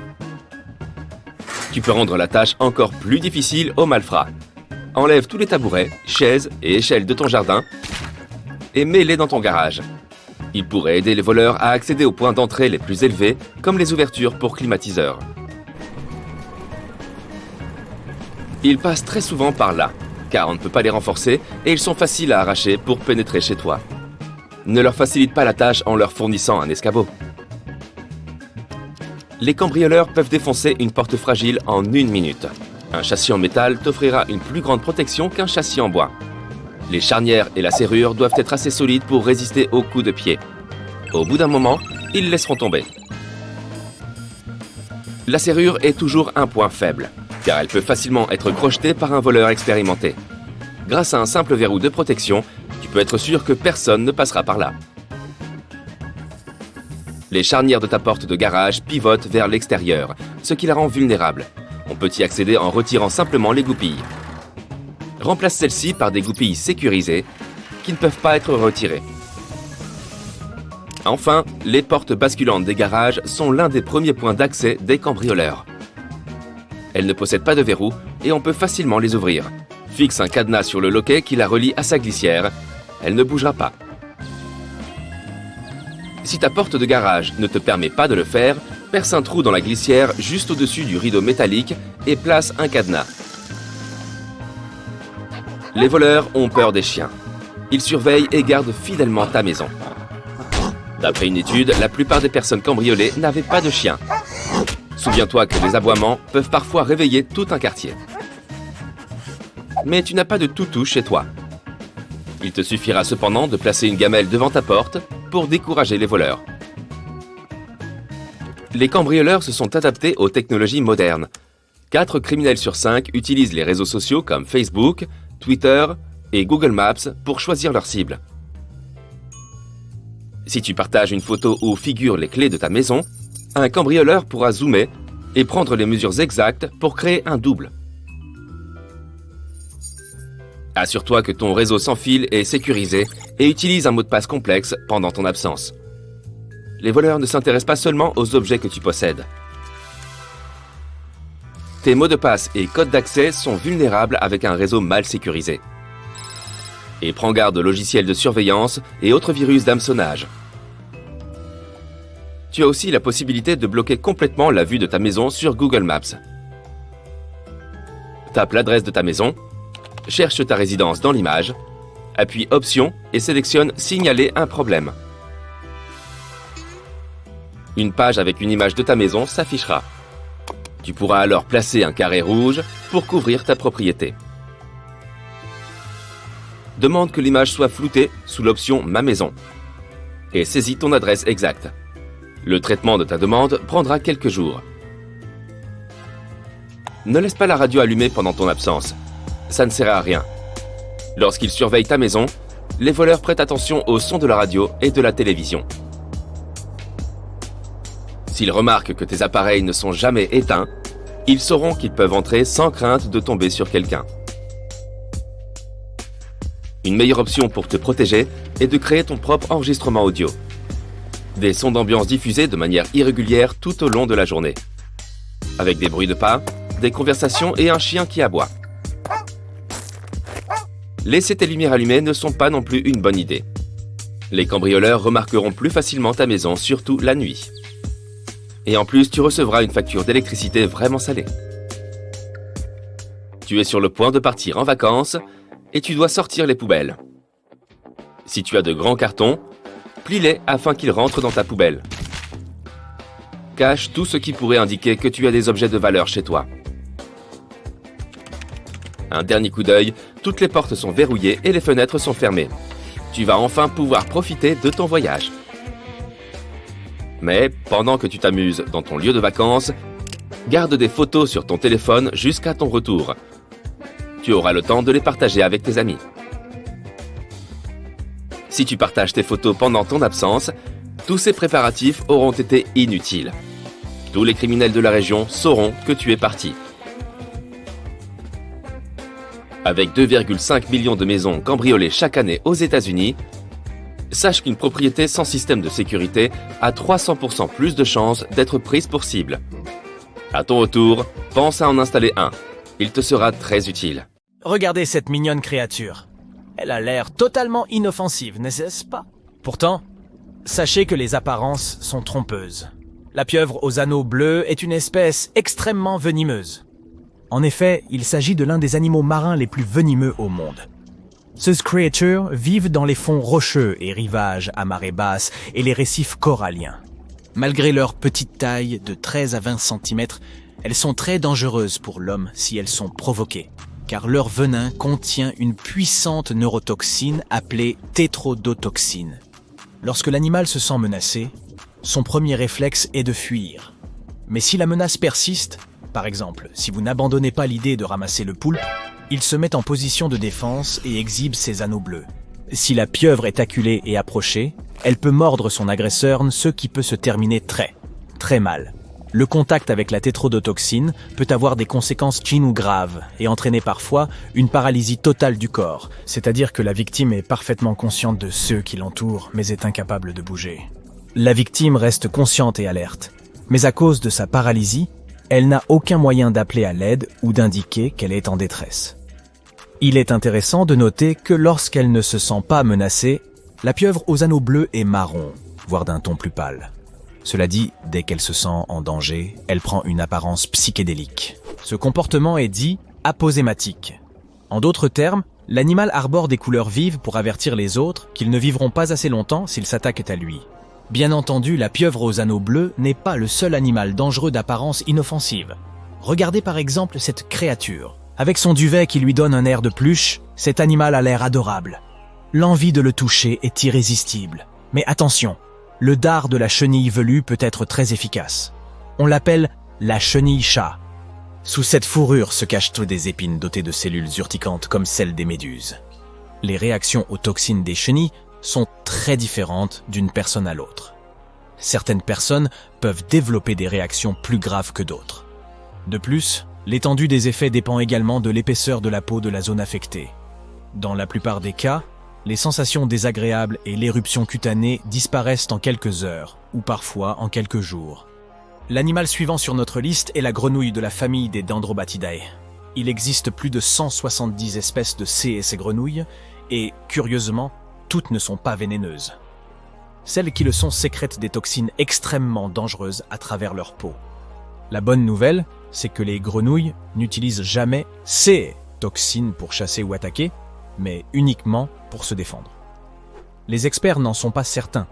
Tu peux rendre la tâche encore plus difficile aux malfrats. Enlève tous les tabourets, chaises et échelles de ton jardin et mets-les dans ton garage. Ils pourraient aider les voleurs à accéder aux points d'entrée les plus élevés, comme les ouvertures pour climatiseurs. Ils passent très souvent par là, car on ne peut pas les renforcer et ils sont faciles à arracher pour pénétrer chez toi. Ne leur facilite pas la tâche en leur fournissant un escabeau. Les cambrioleurs peuvent défoncer une porte fragile en 1 minute. Un châssis en métal t'offrira une plus grande protection qu'un châssis en bois. Les charnières et la serrure doivent être assez solides pour résister aux coups de pied. Au bout d'un moment, ils laisseront tomber. La serrure est toujours un point faible, car elle peut facilement être crochetée par un voleur expérimenté. Grâce à un simple verrou de protection, tu peux être sûr que personne ne passera par là. Les charnières de ta porte de garage pivotent vers l'extérieur, ce qui la rend vulnérable. On peut y accéder en retirant simplement les goupilles. Remplace celles-ci par des goupilles sécurisées qui ne peuvent pas être retirées. Enfin, les portes basculantes des garages sont l'un des premiers points d'accès des cambrioleurs. Elles ne possèdent pas de verrou et on peut facilement les ouvrir. Fixe un cadenas sur le loquet qui la relie à sa glissière. Elle ne bougera pas. Si ta porte de garage ne te permet pas de le faire, perce un trou dans la glissière juste au-dessus du rideau métallique et place un cadenas. Les voleurs ont peur des chiens. Ils surveillent et gardent fidèlement ta maison. D'après une étude, la plupart des personnes cambriolées n'avaient pas de chien. Souviens-toi que les aboiements peuvent parfois réveiller tout un quartier. Mais tu n'as pas de toutou chez toi. Il te suffira cependant de placer une gamelle devant ta porte pour décourager les voleurs. Les cambrioleurs se sont adaptés aux technologies modernes. 4 criminels sur 5 utilisent les réseaux sociaux comme Facebook, Twitter et Google Maps pour choisir leur cible. Si tu partages une photo où figurent les clés de ta maison, un cambrioleur pourra zoomer et prendre les mesures exactes pour créer un double. Assure-toi que ton réseau sans fil est sécurisé et utilise un mot de passe complexe pendant ton absence. Les voleurs ne s'intéressent pas seulement aux objets que tu possèdes. Tes mots de passe et codes d'accès sont vulnérables avec un réseau mal sécurisé. Et prends garde aux logiciels de surveillance et autres virus d'hameçonnage. Tu as aussi la possibilité de bloquer complètement la vue de ta maison sur Google Maps. Tape l'adresse de ta maison, cherche ta résidence dans l'image, appuie Options et sélectionne Signaler un problème. Une page avec une image de ta maison s'affichera. Tu pourras alors placer un carré rouge pour couvrir ta propriété. Demande que l'image soit floutée sous l'option Ma maison et saisis ton adresse exacte. Le traitement de ta demande prendra quelques jours. Ne laisse pas la radio allumée pendant ton absence. Ça ne sert à rien. Lorsqu'ils surveillent ta maison, les voleurs prêtent attention au son de la radio et de la télévision. S'ils remarquent que tes appareils ne sont jamais éteints, ils sauront qu'ils peuvent entrer sans crainte de tomber sur quelqu'un. Une meilleure option pour te protéger est de créer ton propre enregistrement audio. Des sons d'ambiance diffusés de manière irrégulière tout au long de la journée. Avec des bruits de pas, des conversations et un chien qui aboie. Laisser tes lumières allumées ne sont pas non plus une bonne idée. Les cambrioleurs remarqueront plus facilement ta maison, surtout la nuit. Et en plus, tu recevras une facture d'électricité vraiment salée. Tu es sur le point de partir en vacances et tu dois sortir les poubelles. Si tu as de grands cartons, plie-les afin qu'ils rentrent dans ta poubelle. Cache tout ce qui pourrait indiquer que tu as des objets de valeur chez toi. Un dernier coup d'œil, toutes les portes sont verrouillées et les fenêtres sont fermées. Tu vas enfin pouvoir profiter de ton voyage. Mais pendant que tu t'amuses dans ton lieu de vacances, garde des photos sur ton téléphone jusqu'à ton retour. Tu auras le temps de les partager avec tes amis. Si tu partages tes photos pendant ton absence, tous ces préparatifs auront été inutiles. Tous les criminels de la région sauront que tu es parti. Avec 2,5 millions de maisons cambriolées chaque année aux États-Unis, sache qu'une propriété sans système de sécurité a 300% plus de chances d'être prise pour cible. À ton retour, pense à en installer un. Il te sera très utile. Regardez cette mignonne créature. Elle a l'air totalement inoffensive, n'est-ce pas? Pourtant, sachez que les apparences sont trompeuses. La pieuvre aux anneaux bleus est une espèce extrêmement venimeuse. En effet, il s'agit de l'un des animaux marins les plus venimeux au monde. Ces créatures vivent dans les fonds rocheux et rivages à marée basse et les récifs coralliens. Malgré leur petite taille de 13 à 20 cm, elles sont très dangereuses pour l'homme si elles sont provoquées, car leur venin contient une puissante neurotoxine appelée tétrodotoxine. Lorsque l'animal se sent menacé, son premier réflexe est de fuir. Mais si la menace persiste, par exemple, si vous n'abandonnez pas l'idée de ramasser le poulpe, il se met en position de défense et exhibe ses anneaux bleus. Si la pieuvre est acculée et approchée, elle peut mordre son agresseur, ce qui peut se terminer très mal. Le contact avec la tétrodotoxine peut avoir des conséquences ou graves et entraîner parfois une paralysie totale du corps, c'est-à-dire que la victime est parfaitement consciente de ceux qui l'entourent mais est incapable de bouger. La victime reste consciente et alerte, mais à cause de sa paralysie, elle n'a aucun moyen d'appeler à l'aide ou d'indiquer qu'elle est en détresse. Il est intéressant de noter que lorsqu'elle ne se sent pas menacée, la pieuvre aux anneaux bleus est marron, voire d'un ton plus pâle. Cela dit, dès qu'elle se sent en danger, elle prend une apparence psychédélique. Ce comportement est dit aposématique. En d'autres termes, l'animal arbore des couleurs vives pour avertir les autres qu'ils ne vivront pas assez longtemps s'ils s'attaquent à lui. Bien entendu, la pieuvre aux anneaux bleus n'est pas le seul animal dangereux d'apparence inoffensive. Regardez par exemple cette créature. Avec son duvet qui lui donne un air de pluche, cet animal a l'air adorable. L'envie de le toucher est irrésistible. Mais attention, le dard de la chenille velue peut être très efficace. On l'appelle la chenille-chat. Sous cette fourrure se cachent des épines dotées de cellules urticantes comme celles des méduses. Les réactions aux toxines des chenilles sont très différentes d'une personne à l'autre. Certaines personnes peuvent développer des réactions plus graves que d'autres. De plus, l'étendue des effets dépend également de l'épaisseur de la peau de la zone affectée. Dans la plupart des cas, les sensations désagréables et l'éruption cutanée disparaissent en quelques heures, ou parfois en quelques jours. L'animal suivant sur notre liste est la grenouille de la famille des Dendrobatidae. Il existe plus de 170 espèces de ces grenouilles, et, curieusement, toutes ne sont pas vénéneuses. Celles qui le sont sécrètent des toxines extrêmement dangereuses à travers leur peau. La bonne nouvelle, c'est que les grenouilles n'utilisent jamais ces toxines pour chasser ou attaquer, mais uniquement pour se défendre. Les experts n'en sont pas certains,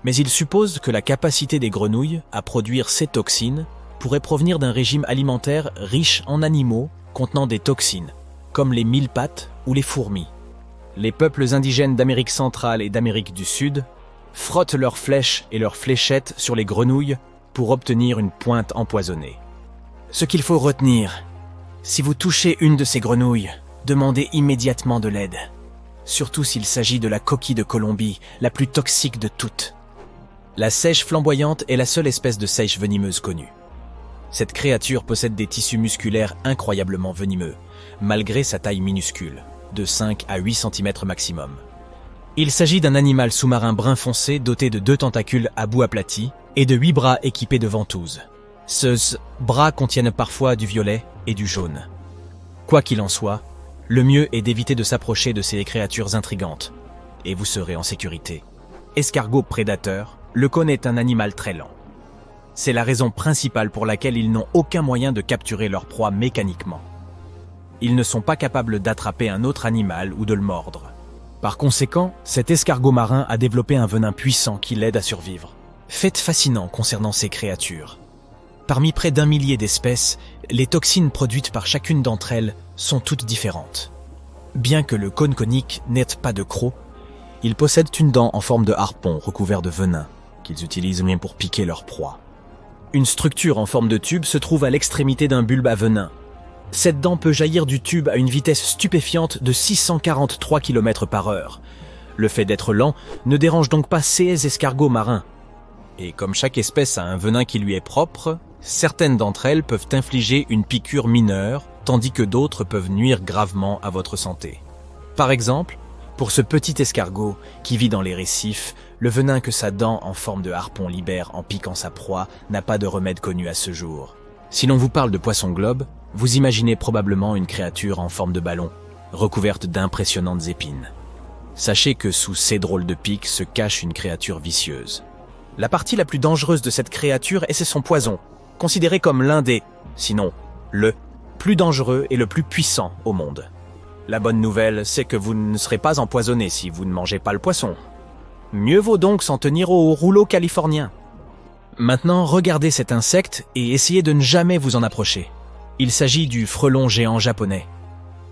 mais ils supposent que la capacité des grenouilles à produire ces toxines pourrait provenir d'un régime alimentaire riche en animaux contenant des toxines, comme les mille-pattes ou les fourmis. Les peuples indigènes d'Amérique centrale et d'Amérique du Sud frottent leurs flèches et leurs fléchettes sur les grenouilles pour obtenir une pointe empoisonnée. Ce qu'il faut retenir, si vous touchez une de ces grenouilles, demandez immédiatement de l'aide. Surtout s'il s'agit de la coquille de Colombie, la plus toxique de toutes. La seiche flamboyante est la seule espèce de seiche venimeuse connue. Cette créature possède des tissus musculaires incroyablement venimeux, malgré sa taille minuscule, de 5 à 8 cm maximum. Il s'agit d'un animal sous-marin brun foncé doté de 2 tentacules à bout aplati et de 8 bras équipés de ventouses. Ces bras contiennent parfois du violet et du jaune. Quoi qu'il en soit, le mieux est d'éviter de s'approcher de ces créatures intrigantes, et vous serez en sécurité. Escargot prédateur, le cône est un animal très lent. C'est la raison principale pour laquelle ils n'ont aucun moyen de capturer leur proie mécaniquement. Ils ne sont pas capables d'attraper un autre animal ou de le mordre. Par conséquent, cet escargot marin a développé un venin puissant qui l'aide à survivre. Fait fascinant concernant ces créatures. Parmi près d'1 millier d'espèces, les toxines produites par chacune d'entre elles sont toutes différentes. Bien que le cône conique n'ait pas de croc, ils possèdent une dent en forme de harpon recouvert de venin, qu'ils utilisent même pour piquer leur proie. Une structure en forme de tube se trouve à l'extrémité d'un bulbe à venin. Cette dent peut jaillir du tube à une vitesse stupéfiante de 643 km/h. Le fait d'être lent ne dérange donc pas ces escargots marins. Et comme chaque espèce a un venin qui lui est propre, certaines d'entre elles peuvent infliger une piqûre mineure, tandis que d'autres peuvent nuire gravement à votre santé. Par exemple, pour ce petit escargot qui vit dans les récifs, le venin que sa dent en forme de harpon libère en piquant sa proie n'a pas de remède connu à ce jour. Si l'on vous parle de poisson-globe, vous imaginez probablement une créature en forme de ballon, recouverte d'impressionnantes épines. Sachez que sous ces drôles de pics se cache une créature vicieuse. La partie la plus dangereuse de cette créature est son poison, considéré comme l'un des, sinon le, plus dangereux et le plus puissant au monde. La bonne nouvelle, c'est que vous ne serez pas empoisonné si vous ne mangez pas le poisson. Mieux vaut donc s'en tenir au rouleau californien. Maintenant, regardez cet insecte et essayez de ne jamais vous en approcher. Il s'agit du frelon géant japonais.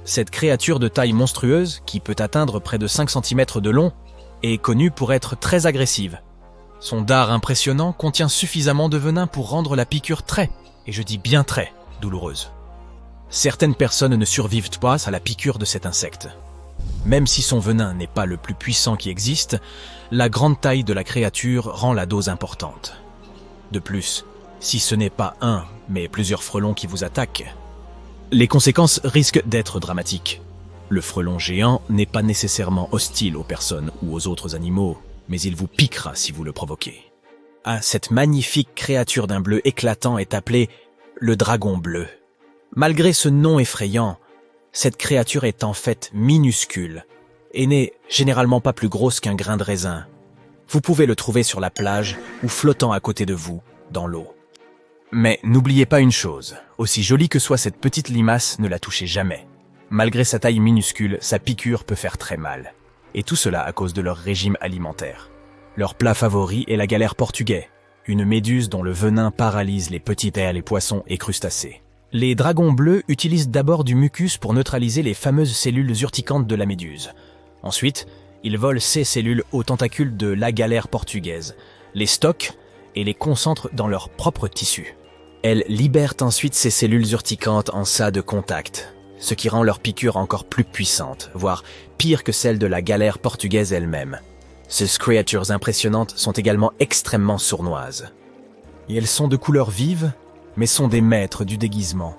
Cette créature de taille monstrueuse, qui peut atteindre près de 5 cm de long, est connue pour être très agressive. Son dard impressionnant contient suffisamment de venin pour rendre la piqûre très, et je dis bien très, douloureuse. Certaines personnes ne survivent pas à la piqûre de cet insecte. Même si son venin n'est pas le plus puissant qui existe, la grande taille de la créature rend la dose importante. De plus, si ce n'est pas un, mais plusieurs frelons qui vous attaquent, les conséquences risquent d'être dramatiques. Le frelon géant n'est pas nécessairement hostile aux personnes ou aux autres animaux, mais il vous piquera si vous le provoquez. Ah, cette magnifique créature d'un bleu éclatant est appelée le dragon bleu. Malgré ce nom effrayant, cette créature est en fait minuscule et n'est généralement pas plus grosse qu'un grain de raisin. Vous pouvez le trouver sur la plage ou flottant à côté de vous, dans l'eau. Mais n'oubliez pas une chose, aussi jolie que soit cette petite limace, ne la touchez jamais. Malgré sa taille minuscule, sa piqûre peut faire très mal. Et tout cela à cause de leur régime alimentaire. Leur plat favori est la galère portugais, une méduse dont le venin paralyse les petits vers, les poissons et crustacés. Les dragons bleus utilisent d'abord du mucus pour neutraliser les fameuses cellules urticantes de la méduse. Ensuite, ils volent ces cellules aux tentacules de la galère portugaise, les stockent et les concentrent dans leur propre tissu. Elles libèrent ensuite ces cellules urticantes en ça de contact, ce qui rend leur piqûre encore plus puissante, voire pire que celle de la galère portugaise elle-même. Ces créatures impressionnantes sont également extrêmement sournoises. Et elles sont de couleur vive, mais sont des maîtres du déguisement.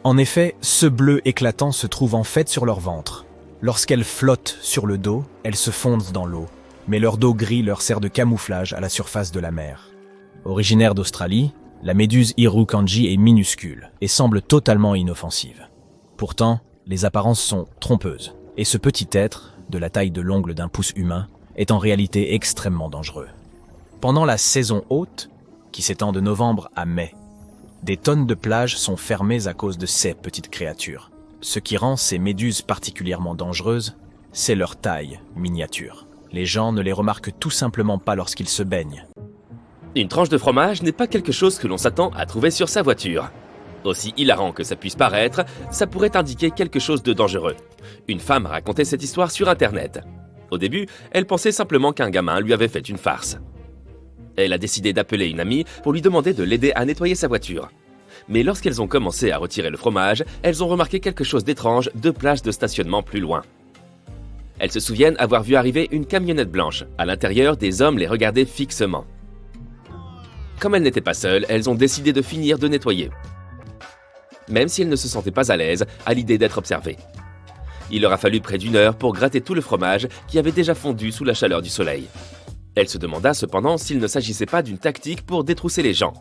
En effet, ce bleu éclatant se trouve en fait sur leur ventre. Lorsqu'elles flottent sur le dos, elles se fondent dans l'eau, mais leur dos gris leur sert de camouflage à la surface de la mer. Originaire d'Australie, la méduse Irukandji est minuscule et semble totalement inoffensive. Pourtant, les apparences sont trompeuses, et ce petit être, de la taille de l'ongle d'un pouce humain, est en réalité extrêmement dangereux. Pendant la saison haute, qui s'étend de novembre à mai, des tonnes de plages sont fermées à cause de ces petites créatures. Ce qui rend ces méduses particulièrement dangereuses, c'est leur taille miniature. Les gens ne les remarquent tout simplement pas lorsqu'ils se baignent. Une tranche de fromage n'est pas quelque chose que l'on s'attend à trouver sur sa voiture. Aussi hilarant que ça puisse paraître, ça pourrait indiquer quelque chose de dangereux. Une femme racontait cette histoire sur Internet. Au début, elle pensait simplement qu'un gamin lui avait fait une farce. Elle a décidé d'appeler une amie pour lui demander de l'aider à nettoyer sa voiture. Mais lorsqu'elles ont commencé à retirer le fromage, elles ont remarqué quelque chose d'étrange 2 places de stationnement plus loin. Elles se souviennent avoir vu arriver une camionnette blanche. À l'intérieur, des hommes les regardaient fixement. Comme elles n'étaient pas seules, elles ont décidé de finir de nettoyer. Même si elles ne se sentaient pas à l'aise à l'idée d'être observées. Il leur a fallu près d'1 heure pour gratter tout le fromage qui avait déjà fondu sous la chaleur du soleil. Elle se demanda cependant s'il ne s'agissait pas d'une tactique pour détrousser les gens.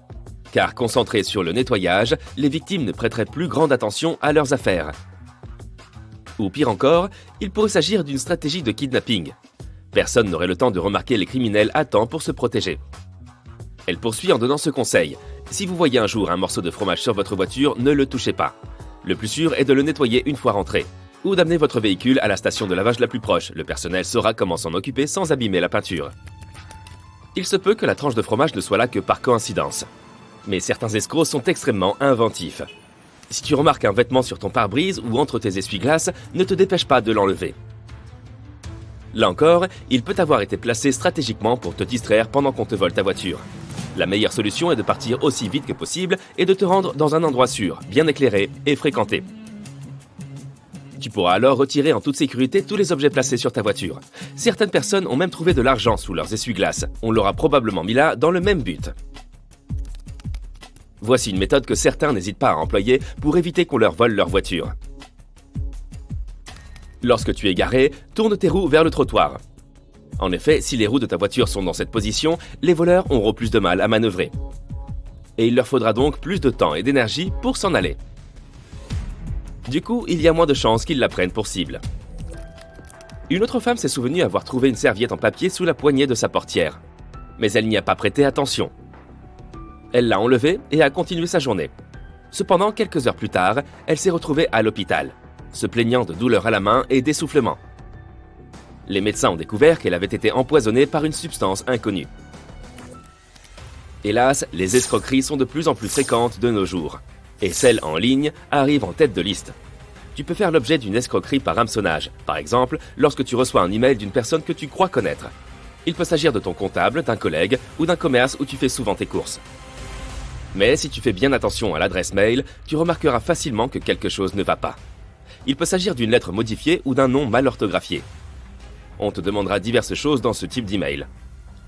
Car concentrées sur le nettoyage, les victimes ne prêteraient plus grande attention à leurs affaires. Ou pire encore, il pourrait s'agir d'une stratégie de kidnapping. Personne n'aurait le temps de remarquer les criminels à temps pour se protéger. Elle poursuit en donnant ce conseil. Si vous voyez un jour un morceau de fromage sur votre voiture, ne le touchez pas. Le plus sûr est de le nettoyer une fois rentré. Ou d'amener votre véhicule à la station de lavage la plus proche. Le personnel saura comment s'en occuper sans abîmer la peinture. Il se peut que la tranche de fromage ne soit là que par coïncidence. Mais certains escrocs sont extrêmement inventifs. Si tu remarques un vêtement sur ton pare-brise ou entre tes essuie-glaces, ne te dépêche pas de l'enlever. Là encore, il peut avoir été placé stratégiquement pour te distraire pendant qu'on te vole ta voiture. La meilleure solution est de partir aussi vite que possible et de te rendre dans un endroit sûr, bien éclairé et fréquenté. Tu pourras alors retirer en toute sécurité tous les objets placés sur ta voiture. Certaines personnes ont même trouvé de l'argent sous leurs essuie-glaces. On l'aura probablement mis là dans le même but. Voici une méthode que certains n'hésitent pas à employer pour éviter qu'on leur vole leur voiture. Lorsque tu es garé, tourne tes roues vers le trottoir. En effet, si les roues de ta voiture sont dans cette position, les voleurs auront plus de mal à manœuvrer. Et il leur faudra donc plus de temps et d'énergie pour s'en aller. Du coup, il y a moins de chances qu'ils la prennent pour cible. Une autre femme s'est souvenue avoir trouvé une serviette en papier sous la poignée de sa portière. Mais elle n'y a pas prêté attention. Elle l'a enlevée et a continué sa journée. Cependant, quelques heures plus tard, elle s'est retrouvée à l'hôpital, se plaignant de douleurs à la main et d'essoufflement. Les médecins ont découvert qu'elle avait été empoisonnée par une substance inconnue. Hélas, les escroqueries sont de plus en plus fréquentes de nos jours. Et celles en ligne arrivent en tête de liste. Tu peux faire l'objet d'une escroquerie par hameçonnage, par exemple lorsque tu reçois un email d'une personne que tu crois connaître. Il peut s'agir de ton comptable, d'un collègue ou d'un commerce où tu fais souvent tes courses. Mais si tu fais bien attention à l'adresse mail, tu remarqueras facilement que quelque chose ne va pas. Il peut s'agir d'une lettre modifiée ou d'un nom mal orthographié. On te demandera diverses choses dans ce type d'email.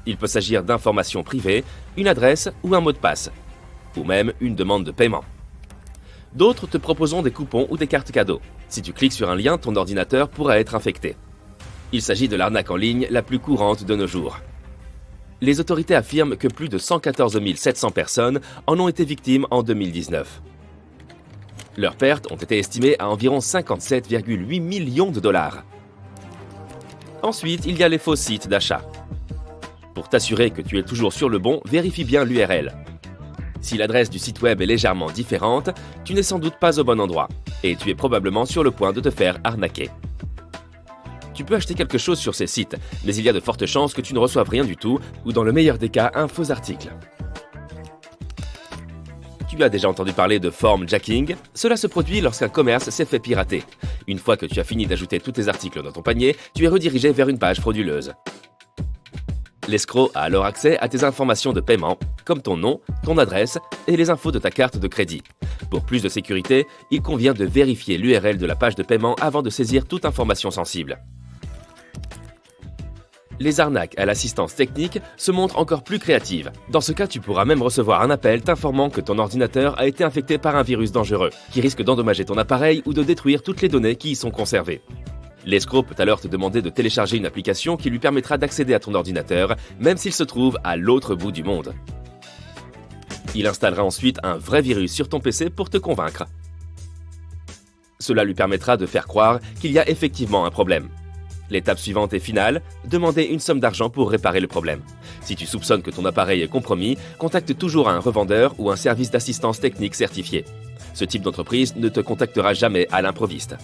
Il peut s'agir d'informations privées, une adresse ou un mot de passe, ou même une demande de paiement. D'autres te proposeront des coupons ou des cartes cadeaux. Si tu cliques sur un lien, ton ordinateur pourra être infecté. Il s'agit de l'arnaque en ligne la plus courante de nos jours. Les autorités affirment que plus de 114 700 personnes en ont été victimes en 2019. Leurs pertes ont été estimées à environ 57,8 millions de dollars. Ensuite, il y a les faux sites d'achat. Pour t'assurer que tu es toujours sur le bon, vérifie bien l'URL. Si l'adresse du site web est légèrement différente, tu n'es sans doute pas au bon endroit et tu es probablement sur le point de te faire arnaquer. Tu peux acheter quelque chose sur ces sites, mais il y a de fortes chances que tu ne reçoives rien du tout ou dans le meilleur des cas, un faux article. Tu as déjà entendu parler de form jacking? Cela se produit lorsqu'un commerce s'est fait pirater. Une fois que tu as fini d'ajouter tous tes articles dans ton panier, tu es redirigé vers une page frauduleuse. L'escroc a alors accès à tes informations de paiement, comme ton nom, ton adresse et les infos de ta carte de crédit. Pour plus de sécurité, il convient de vérifier l'URL de la page de paiement avant de saisir toute information sensible. Les arnaques à l'assistance technique se montrent encore plus créatives. Dans ce cas, tu pourras même recevoir un appel t'informant que ton ordinateur a été infecté par un virus dangereux, qui risque d'endommager ton appareil ou de détruire toutes les données qui y sont conservées. L'escroc peut alors te demander de télécharger une application qui lui permettra d'accéder à ton ordinateur, même s'il se trouve à l'autre bout du monde. Il installera ensuite un vrai virus sur ton PC pour te convaincre. Cela lui permettra de faire croire qu'il y a effectivement un problème. L'étape suivante et finale, demander une somme d'argent pour réparer le problème. Si tu soupçonnes que ton appareil est compromis, contacte toujours un revendeur ou un service d'assistance technique certifié. Ce type d'entreprise ne te contactera jamais à l'improviste.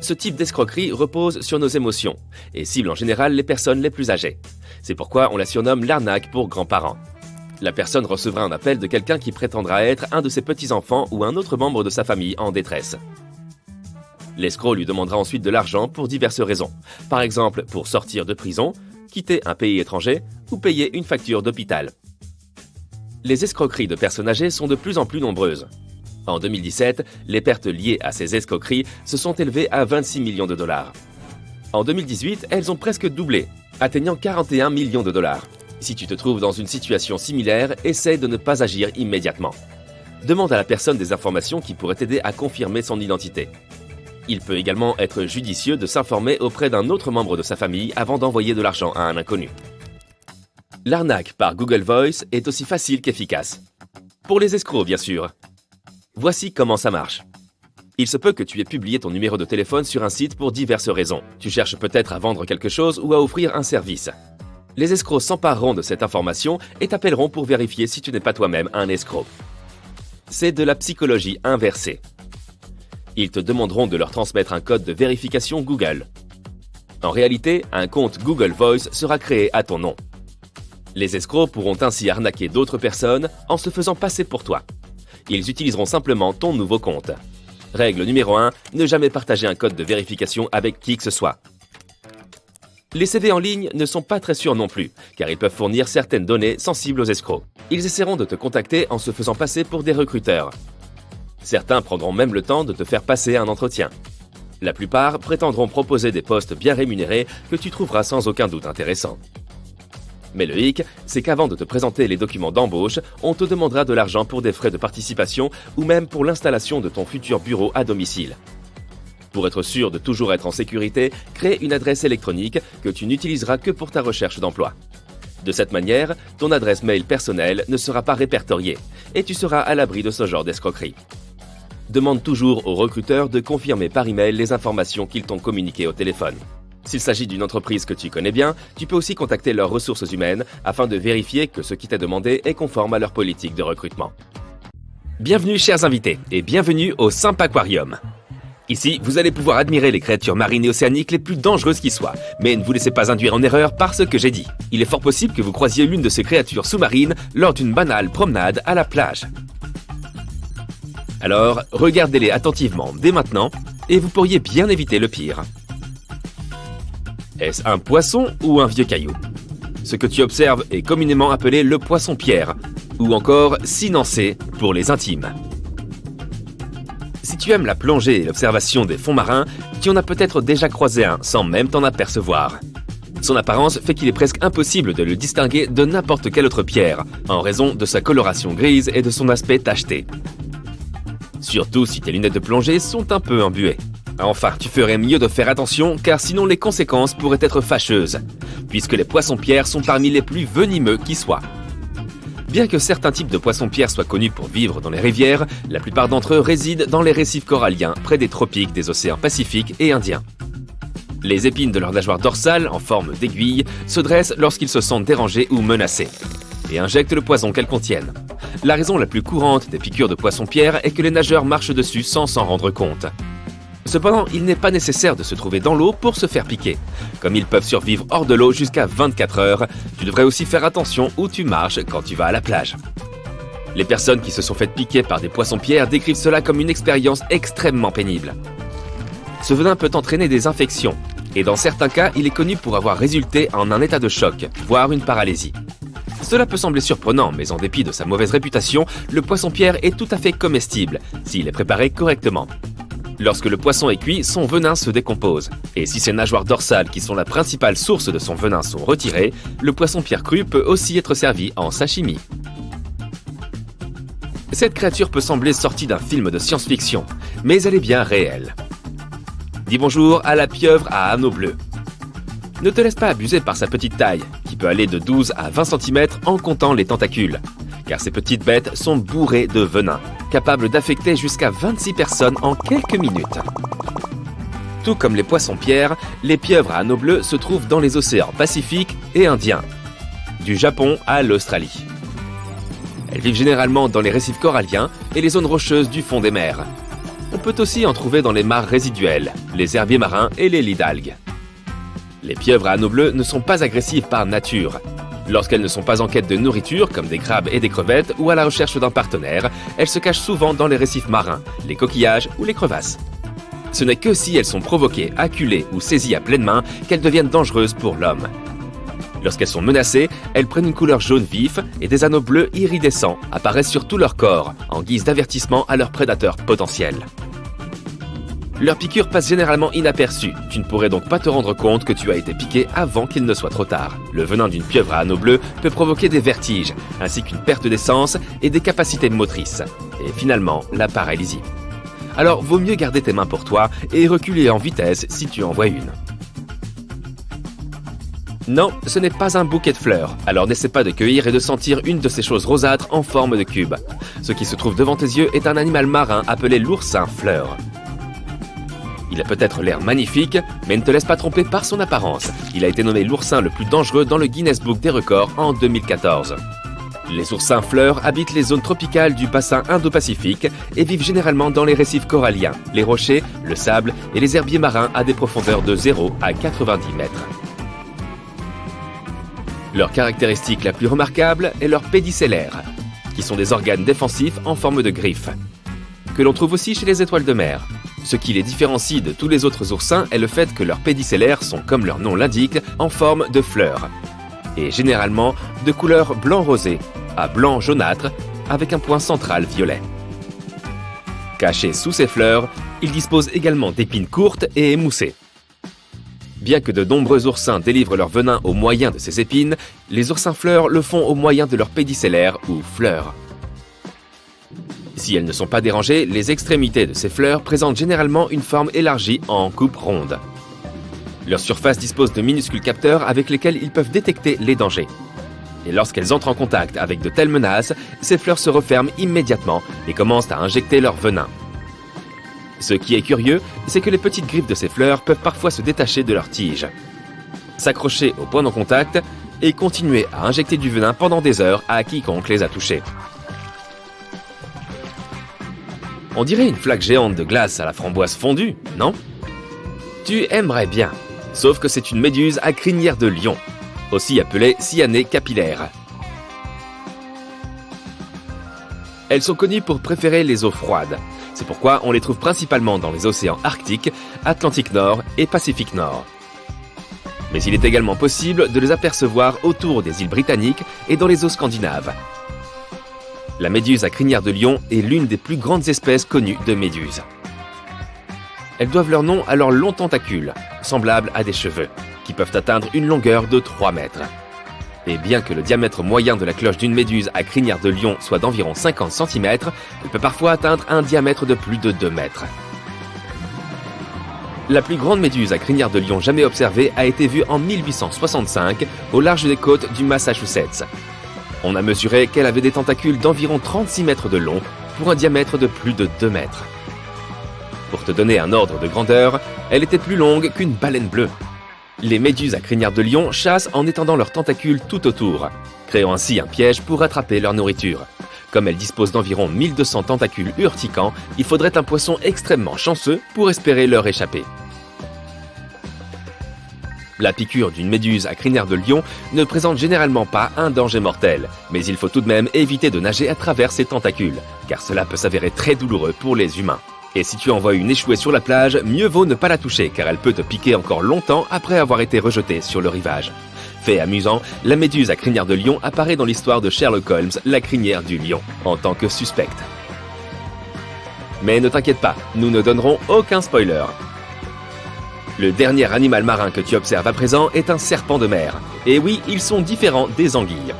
Ce type d'escroquerie repose sur nos émotions et cible en général les personnes les plus âgées. C'est pourquoi on la surnomme l'arnaque pour grands-parents. La personne recevra un appel de quelqu'un qui prétendra être un de ses petits-enfants ou un autre membre de sa famille en détresse. L'escroc lui demandera ensuite de l'argent pour diverses raisons. Par exemple, pour sortir de prison, quitter un pays étranger ou payer une facture d'hôpital. Les escroqueries de personnes âgées sont de plus en plus nombreuses. En 2017, les pertes liées à ces escroqueries se sont élevées à 26 millions de dollars. En 2018, elles ont presque doublé, atteignant 41 millions de dollars. Si tu te trouves dans une situation similaire, essaie de ne pas agir immédiatement. Demande à la personne des informations qui pourraient t'aider à confirmer son identité. Il peut également être judicieux de s'informer auprès d'un autre membre de sa famille avant d'envoyer de l'argent à un inconnu. L'arnaque par Google Voice est aussi facile qu'efficace. Pour les escrocs, bien sûr. Voici comment ça marche. Il se peut que tu aies publié ton numéro de téléphone sur un site pour diverses raisons. Tu cherches peut-être à vendre quelque chose ou à offrir un service. Les escrocs s'empareront de cette information et t'appelleront pour vérifier si tu n'es pas toi-même un escroc. C'est de la psychologie inversée. Ils te demanderont de leur transmettre un code de vérification Google. En réalité, un compte Google Voice sera créé à ton nom. Les escrocs pourront ainsi arnaquer d'autres personnes en se faisant passer pour toi. Ils utiliseront simplement ton nouveau compte. Règle numéro 1, ne jamais partager un code de vérification avec qui que ce soit. Les CV en ligne ne sont pas très sûrs non plus, car ils peuvent fournir certaines données sensibles aux escrocs. Ils essaieront de te contacter en se faisant passer pour des recruteurs. Certains prendront même le temps de te faire passer un entretien. La plupart prétendront proposer des postes bien rémunérés que tu trouveras sans aucun doute intéressants. Mais le hic, c'est qu'avant de te présenter les documents d'embauche, on te demandera de l'argent pour des frais de participation ou même pour l'installation de ton futur bureau à domicile. Pour être sûr de toujours être en sécurité, crée une adresse électronique que tu n'utiliseras que pour ta recherche d'emploi. De cette manière, ton adresse mail personnelle ne sera pas répertoriée et tu seras à l'abri de ce genre d'escroquerie. Demande toujours aux recruteurs de confirmer par email les informations qu'ils t'ont communiquées au téléphone. S'il s'agit d'une entreprise que tu connais bien, tu peux aussi contacter leurs ressources humaines afin de vérifier que ce qui t'est demandé est conforme à leur politique de recrutement. Bienvenue chers invités et bienvenue au Simp Aquarium. Ici, vous allez pouvoir admirer les créatures marines et océaniques les plus dangereuses qui soient. Mais ne vous laissez pas induire en erreur par ce que j'ai dit. Il est fort possible que vous croisiez l'une de ces créatures sous-marines lors d'une banale promenade à la plage. Alors, regardez-les attentivement dès maintenant et vous pourriez bien éviter le pire. Est-ce un poisson ou un vieux caillou? Ce que tu observes est communément appelé le poisson-pierre, ou encore cynancée pour les intimes. Si tu aimes la plongée et l'observation des fonds marins, tu en as peut-être déjà croisé un sans même t'en apercevoir. Son apparence fait qu'il est presque impossible de le distinguer de n'importe quelle autre pierre, en raison de sa coloration grise et de son aspect tacheté. Surtout si tes lunettes de plongée sont un peu embuées. Enfin, tu ferais mieux de faire attention car sinon les conséquences pourraient être fâcheuses, puisque les poissons-pierres sont parmi les plus venimeux qui soient. Bien que certains types de poissons-pierres soient connus pour vivre dans les rivières, la plupart d'entre eux résident dans les récifs coralliens près des tropiques des océans Pacifique et Indien. Les épines de leur nageoire dorsale, en forme d'aiguille, se dressent lorsqu'ils se sentent dérangés ou menacés, et injectent le poison qu'elles contiennent. La raison la plus courante des piqûres de poissons-pierres est que les nageurs marchent dessus sans s'en rendre compte. Cependant, il n'est pas nécessaire de se trouver dans l'eau pour se faire piquer. Comme ils peuvent survivre hors de l'eau jusqu'à 24 heures, tu devrais aussi faire attention où tu marches quand tu vas à la plage. Les personnes qui se sont faites piquer par des poissons-pierres décrivent cela comme une expérience extrêmement pénible. Ce venin peut entraîner des infections, et dans certains cas, il est connu pour avoir résulté en un état de choc, voire une paralysie. Cela peut sembler surprenant, mais en dépit de sa mauvaise réputation, le poisson-pierre est tout à fait comestible, s'il est préparé correctement. Lorsque le poisson est cuit, son venin se décompose. Et si ses nageoires dorsales, qui sont la principale source de son venin, sont retirées, le poisson-pierre cru peut aussi être servi en sashimi. Cette créature peut sembler sortie d'un film de science-fiction, mais elle est bien réelle. Dis bonjour à la pieuvre à anneaux bleus. Ne te laisse pas abuser par sa petite taille, qui peut aller de 12 à 20 cm en comptant les tentacules, car ces petites bêtes sont bourrées de venin, capables d'affecter jusqu'à 26 personnes en quelques minutes. Tout comme les poissons-pierres, les pieuvres à anneaux bleus se trouvent dans les océans Pacifique et Indien, du Japon à l'Australie. Elles vivent généralement dans les récifs coralliens et les zones rocheuses du fond des mers. On peut aussi en trouver dans les mares résiduelles, les herbiers marins et les lits d'algues. Les pieuvres à anneaux bleus ne sont pas agressives par nature. Lorsqu'elles ne sont pas en quête de nourriture, comme des crabes et des crevettes, ou à la recherche d'un partenaire, elles se cachent souvent dans les récifs marins, les coquillages ou les crevasses. Ce n'est que si elles sont provoquées, acculées ou saisies à pleine main qu'elles deviennent dangereuses pour l'homme. Lorsqu'elles sont menacées, elles prennent une couleur jaune vif et des anneaux bleus iridescents apparaissent sur tout leur corps, en guise d'avertissement à leurs prédateurs potentiels. Leur piqûre passe généralement inaperçue, tu ne pourrais donc pas te rendre compte que tu as été piqué avant qu'il ne soit trop tard. Le venin d'une pieuvre à anneaux bleus peut provoquer des vertiges, ainsi qu'une perte d'essence et des capacités motrices, et finalement la paralysie. Alors vaut mieux garder tes mains pour toi et reculer en vitesse si tu en vois une. Non, ce n'est pas un bouquet de fleurs, alors n'essaie pas de cueillir et de sentir une de ces choses rosâtres en forme de cube. Ce qui se trouve devant tes yeux est un animal marin appelé l'oursin-fleur. Il a peut-être l'air magnifique, mais ne te laisse pas tromper par son apparence. Il a été nommé l'oursin le plus dangereux dans le Guinness Book des records en 2014. Les oursins-fleurs habitent les zones tropicales du bassin Indo-Pacifique et vivent généralement dans les récifs coralliens, les rochers, le sable et les herbiers marins à des profondeurs de 0 à 90 mètres. Leur caractéristique la plus remarquable est leur pédicellaire, qui sont des organes défensifs en forme de griffes, que l'on trouve aussi chez les étoiles de mer. Ce qui les différencie de tous les autres oursins est le fait que leurs pédicellaires sont, comme leur nom l'indique, en forme de fleurs, et généralement de couleur blanc-rosé à blanc jaunâtre avec un point central violet. Cachés sous ces fleurs, ils disposent également d'épines courtes et émoussées. Bien que de nombreux oursins délivrent leur venin au moyen de ces épines, les oursins-fleurs le font au moyen de leurs pédicellaires ou fleurs. Si elles ne sont pas dérangées, les extrémités de ces fleurs présentent généralement une forme élargie en coupe ronde. Leur surface dispose de minuscules capteurs avec lesquels ils peuvent détecter les dangers. Et lorsqu'elles entrent en contact avec de telles menaces, ces fleurs se referment immédiatement et commencent à injecter leur venin. Ce qui est curieux, c'est que les petites griffes de ces fleurs peuvent parfois se détacher de leurs tiges, s'accrocher au point de contact et continuer à injecter du venin pendant des heures à quiconque les a touchées. On dirait une flaque géante de glace à la framboise fondue, non? Tu aimerais bien, sauf que c'est une méduse à crinière de lion, aussi appelée cyanée capillaire. Elles sont connues pour préférer les eaux froides. C'est pourquoi on les trouve principalement dans les océans Arctique, Atlantique Nord et Pacifique Nord. Mais il est également possible de les apercevoir autour des îles britanniques et dans les eaux scandinaves. La méduse à crinière de lion est l'une des plus grandes espèces connues de méduses. Elles doivent leur nom à leurs longs tentacules, semblables à des cheveux, qui peuvent atteindre une longueur de 3 mètres. Et bien que le diamètre moyen de la cloche d'une méduse à crinière de lion soit d'environ 50 cm, elle peut parfois atteindre un diamètre de plus de 2 mètres. La plus grande méduse à crinière de lion jamais observée a été vue en 1865 au large des côtes du Massachusetts. On a mesuré qu'elle avait des tentacules d'environ 36 mètres de long pour un diamètre de plus de 2 mètres. Pour te donner un ordre de grandeur, elle était plus longue qu'une baleine bleue. Les méduses à crinière de lion chassent en étendant leurs tentacules tout autour, créant ainsi un piège pour attraper leur nourriture. Comme elles disposent d'environ 1200 tentacules urticants, il faudrait un poisson extrêmement chanceux pour espérer leur échapper. La piqûre d'une méduse à crinière de lion ne présente généralement pas un danger mortel, mais il faut tout de même éviter de nager à travers ses tentacules, car cela peut s'avérer très douloureux pour les humains. Et si tu en vois une échouer sur la plage, mieux vaut ne pas la toucher, car elle peut te piquer encore longtemps après avoir été rejetée sur le rivage. Fait amusant, la méduse à crinière de lion apparaît dans l'histoire de Sherlock Holmes, la crinière du lion, en tant que suspecte. Mais ne t'inquiète pas, nous ne donnerons aucun spoiler. Le dernier animal marin que tu observes à présent est un serpent de mer. Et oui, ils sont différents des anguilles.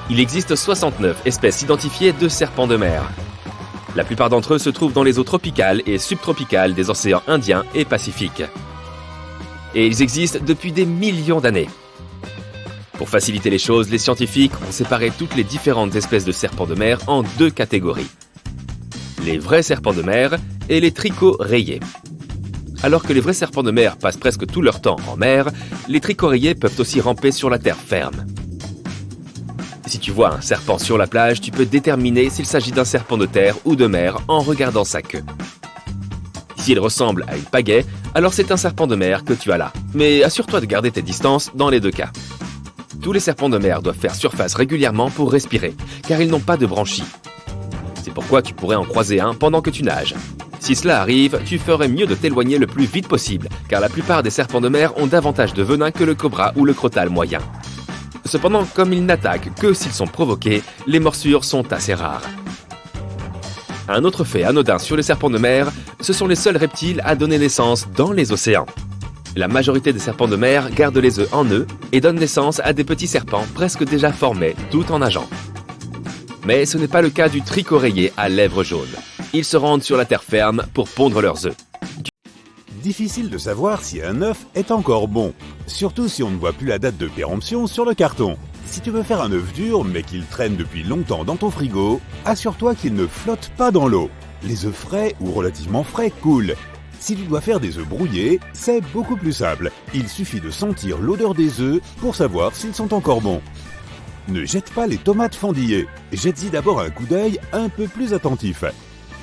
Il existe 69 espèces identifiées de serpents de mer. La plupart d'entre eux se trouvent dans les eaux tropicales et subtropicales des océans Indien et Pacifique. Et ils existent depuis des millions d'années. Pour faciliter les choses, les scientifiques ont séparé toutes les différentes espèces de serpents de mer en 2 catégories. Les vrais serpents de mer et les tricots rayés. Alors que les vrais serpents de mer passent presque tout leur temps en mer, les tricots rayés peuvent aussi ramper sur la terre ferme. Si tu vois un serpent sur la plage, tu peux déterminer s'il s'agit d'un serpent de terre ou de mer en regardant sa queue. S'il ressemble à une pagaie, alors c'est un serpent de mer que tu as là. Mais assure-toi de garder tes distances dans les 2 cas. Tous les serpents de mer doivent faire surface régulièrement pour respirer, car ils n'ont pas de branchies. C'est pourquoi tu pourrais en croiser un pendant que tu nages. Si cela arrive, tu ferais mieux de t'éloigner le plus vite possible, car la plupart des serpents de mer ont davantage de venin que le cobra ou le crotale moyen. Cependant, comme ils n'attaquent que s'ils sont provoqués, les morsures sont assez rares. Un autre fait anodin sur les serpents de mer, ce sont les seuls reptiles à donner naissance dans les océans. La majorité des serpents de mer gardent les œufs en eux et donnent naissance à des petits serpents presque déjà formés tout en nageant. Mais ce n'est pas le cas du tricot rayé à lèvres jaunes. Ils se rendent sur la terre ferme pour pondre leurs œufs. Difficile de savoir si un œuf est encore bon, surtout si on ne voit plus la date de péremption sur le carton. Si tu veux faire un œuf dur mais qu'il traîne depuis longtemps dans ton frigo, assure-toi qu'il ne flotte pas dans l'eau. Les œufs frais ou relativement frais coulent. Si tu dois faire des œufs brouillés, c'est beaucoup plus simple. Il suffit de sentir l'odeur des œufs pour savoir s'ils sont encore bons. Ne jette pas les tomates fendillées. Jette-y d'abord un coup d'œil un peu plus attentif.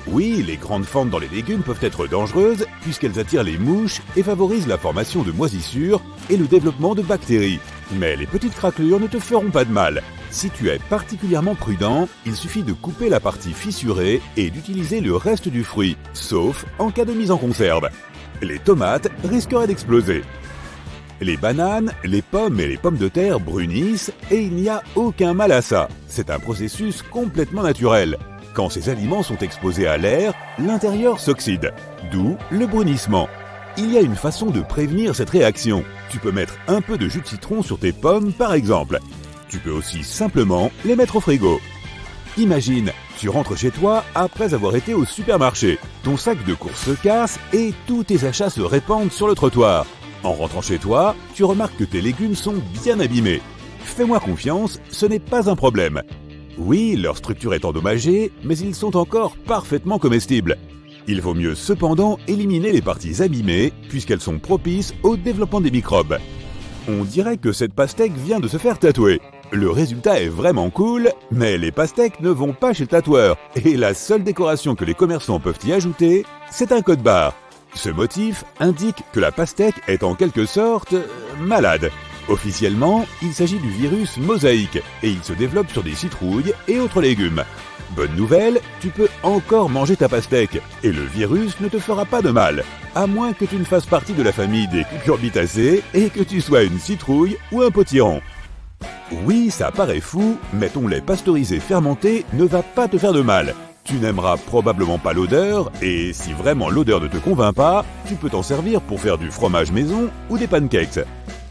Oui, les grandes fentes dans les légumes peuvent être dangereuses puisqu'elles attirent les mouches et favorisent la formation de moisissures et le développement de bactéries. Mais les petites craquelures ne te feront pas de mal. Si tu es particulièrement prudent, il suffit de couper la partie fissurée et d'utiliser le reste du fruit, sauf en cas de mise en conserve. Les tomates risqueraient d'exploser. Les bananes, les pommes et les pommes de terre brunissent et il n'y a aucun mal à ça. C'est un processus complètement naturel. Quand ces aliments sont exposés à l'air, l'intérieur s'oxyde, d'où le brunissement. Il y a une façon de prévenir cette réaction. Tu peux mettre un peu de jus de citron sur tes pommes par exemple. Tu peux aussi simplement les mettre au frigo. Imagine, tu rentres chez toi après avoir été au supermarché. Ton sac de courses se casse et tous tes achats se répandent sur le trottoir. En rentrant chez toi, tu remarques que tes légumes sont bien abîmés. Fais-moi confiance, ce n'est pas un problème. Oui, leur structure est endommagée, mais ils sont encore parfaitement comestibles. Il vaut mieux cependant éliminer les parties abîmées, puisqu'elles sont propices au développement des microbes. On dirait que cette pastèque vient de se faire tatouer. Le résultat est vraiment cool, mais les pastèques ne vont pas chez le tatoueur, et la seule décoration que les commerçants peuvent y ajouter, c'est un code barre. Ce motif indique que la pastèque est en quelque sorte malade. Officiellement, il s'agit du virus mosaïque, et il se développe sur des citrouilles et autres légumes. Bonne nouvelle, tu peux encore manger ta pastèque, et le virus ne te fera pas de mal, à moins que tu ne fasses partie de la famille des cucurbitacées et que tu sois une citrouille ou un potiron. Oui, ça paraît fou, mais ton lait pasteurisé fermenté ne va pas te faire de mal. Tu n'aimeras probablement pas l'odeur, et si vraiment l'odeur ne te convainc pas, tu peux t'en servir pour faire du fromage maison ou des pancakes.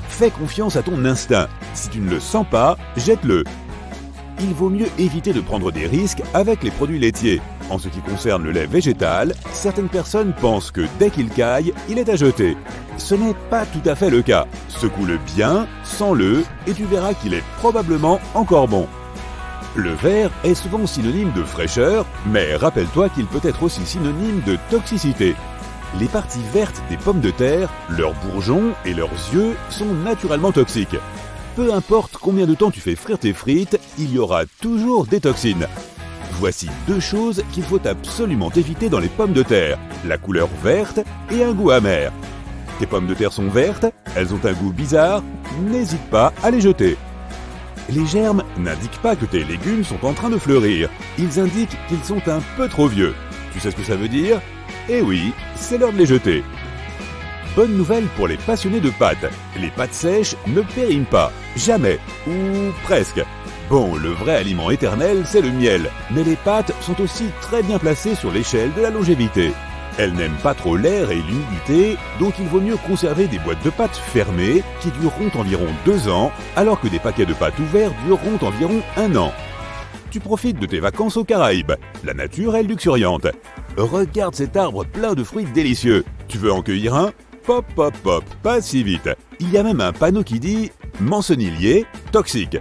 Fais confiance à ton instinct. Si tu ne le sens pas, jette-le. Il vaut mieux éviter de prendre des risques avec les produits laitiers. En ce qui concerne le lait végétal, certaines personnes pensent que dès qu'il caille, il est à jeter. Ce n'est pas tout à fait le cas. Secoue-le bien, sens-le, et tu verras qu'il est probablement encore bon. Le vert est souvent synonyme de fraîcheur, mais rappelle-toi qu'il peut être aussi synonyme de toxicité. Les parties vertes des pommes de terre, leurs bourgeons et leurs yeux sont naturellement toxiques. Peu importe combien de temps tu fais frire tes frites, il y aura toujours des toxines. Voici deux choses qu'il faut absolument éviter dans les pommes de terre, la couleur verte et un goût amer. Tes pommes de terre sont vertes, elles ont un goût bizarre, n'hésite pas à les jeter. Les germes n'indiquent pas que tes légumes sont en train de fleurir, ils indiquent qu'ils sont un peu trop vieux. Tu sais ce que ça veut dire ? Eh oui, c'est l'heure de les jeter. Bonne nouvelle pour les passionnés de pâtes, les pâtes sèches ne périment pas, jamais, ou presque. Bon, le vrai aliment éternel, c'est le miel, mais les pâtes sont aussi très bien placées sur l'échelle de la longévité. Elles n'aiment pas trop l'air et l'humidité, donc il vaut mieux conserver des boîtes de pâtes fermées qui dureront environ 2 ans, alors que des paquets de pâtes ouverts dureront environ 1 an. Tu profites de tes vacances aux Caraïbes, la nature est luxuriante. Regarde cet arbre plein de fruits délicieux, tu veux en cueillir un ? Pop, pop, pop, pas si vite. Il y a même un panneau qui dit « Manzanillier, toxique ».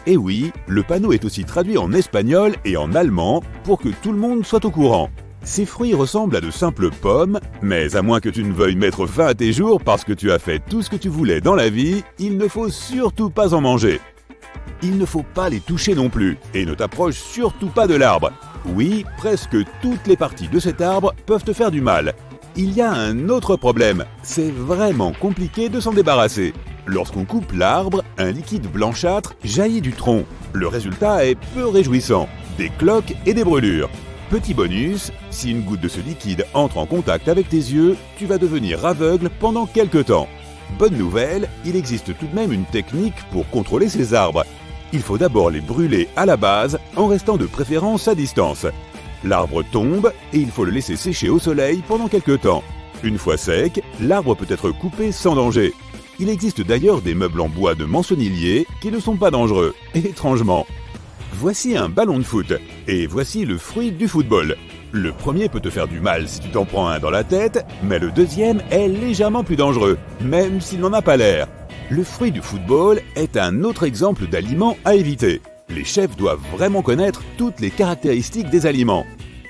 Et oui, le panneau est aussi traduit en espagnol et en allemand pour que tout le monde soit au courant. Ces fruits ressemblent à de simples pommes, mais à moins que tu ne veuilles mettre fin à tes jours parce que tu as fait tout ce que tu voulais dans la vie, il ne faut surtout pas en manger. Il ne faut pas les toucher non plus, et ne t'approche surtout pas de l'arbre. Oui, presque toutes les parties de cet arbre peuvent te faire du mal. Il y a un autre problème, c'est vraiment compliqué de s'en débarrasser. Lorsqu'on coupe l'arbre, un liquide blanchâtre jaillit du tronc. Le résultat est peu réjouissant, des cloques et des brûlures. Petit bonus, si une goutte de ce liquide entre en contact avec tes yeux, tu vas devenir aveugle pendant quelques temps. Bonne nouvelle, il existe tout de même une technique pour contrôler ces arbres. Il faut d'abord les brûler à la base, en restant de préférence à distance. L'arbre tombe et il faut le laisser sécher au soleil pendant quelques temps. Une fois sec, l'arbre peut être coupé sans danger. Il existe d'ailleurs des meubles en bois de manzanillier qui ne sont pas dangereux, étrangement. Voici un ballon de foot, et voici le fruit du football. Le premier peut te faire du mal si tu t'en prends un dans la tête, mais le deuxième est légèrement plus dangereux, même s'il n'en a pas l'air. Le fruit du football est un autre exemple d'aliment à éviter. Les chefs doivent vraiment connaître toutes les caractéristiques des aliments.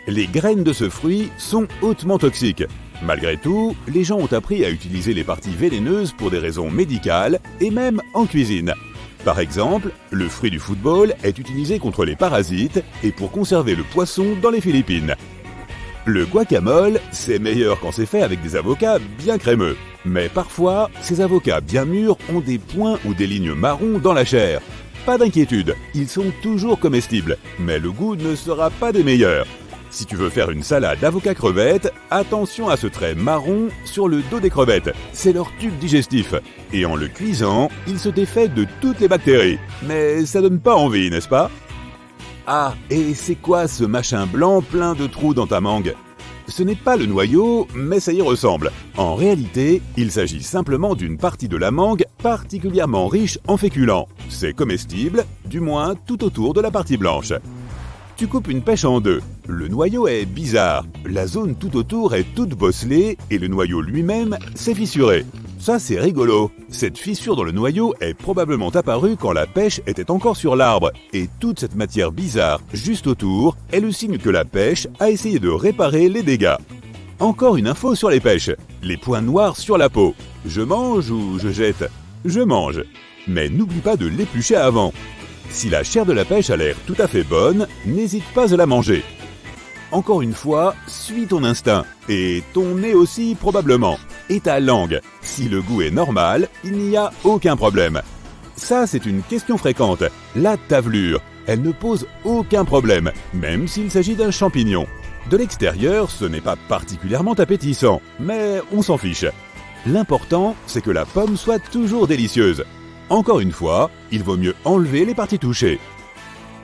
Les graines de ce fruit sont hautement toxiques. Malgré tout, les gens ont appris à utiliser les parties vénéneuses pour des raisons médicales et même en cuisine. Par exemple, le fruit du football est utilisé contre les parasites et pour conserver le poisson dans les Philippines. Le guacamole, c'est meilleur quand c'est fait avec des avocats bien crémeux. Mais parfois, ces avocats bien mûrs ont des points ou des lignes marron dans la chair. Pas d'inquiétude, ils sont toujours comestibles, mais le goût ne sera pas des meilleurs. Si tu veux faire une salade d'avocat crevettes, attention à ce trait marron sur le dos des crevettes. C'est leur tube digestif. Et en le cuisant, il se défait de toutes les bactéries. Mais ça donne pas envie, n'est-ce pas ? Ah, et c'est quoi ce machin blanc plein de trous dans ta mangue ? Ce n'est pas le noyau, mais ça y ressemble. En réalité, il s'agit simplement d'une partie de la mangue particulièrement riche en féculents. C'est comestible, du moins tout autour de la partie blanche. Tu coupes une pêche en deux. Le noyau est bizarre. La zone tout autour est toute bosselée et le noyau lui-même s'est fissuré. Ça, c'est rigolo. Cette fissure dans le noyau est probablement apparue quand la pêche était encore sur l'arbre. Et toute cette matière bizarre juste autour est le signe que la pêche a essayé de réparer les dégâts. Encore une info sur les pêches. Les points noirs sur la peau. Je mange ou je jette ? Je mange. Mais n'oublie pas de l'éplucher avant. Si la chair de la pêche a l'air tout à fait bonne, n'hésite pas à la manger. Encore une fois, suis ton instinct, et ton nez aussi probablement, et ta langue. Si le goût est normal, il n'y a aucun problème. Ça, c'est une question fréquente. La tavelure, elle ne pose aucun problème, même s'il s'agit d'un champignon. De l'extérieur, ce n'est pas particulièrement appétissant, mais on s'en fiche. L'important, c'est que la pomme soit toujours délicieuse. Encore une fois, il vaut mieux enlever les parties touchées.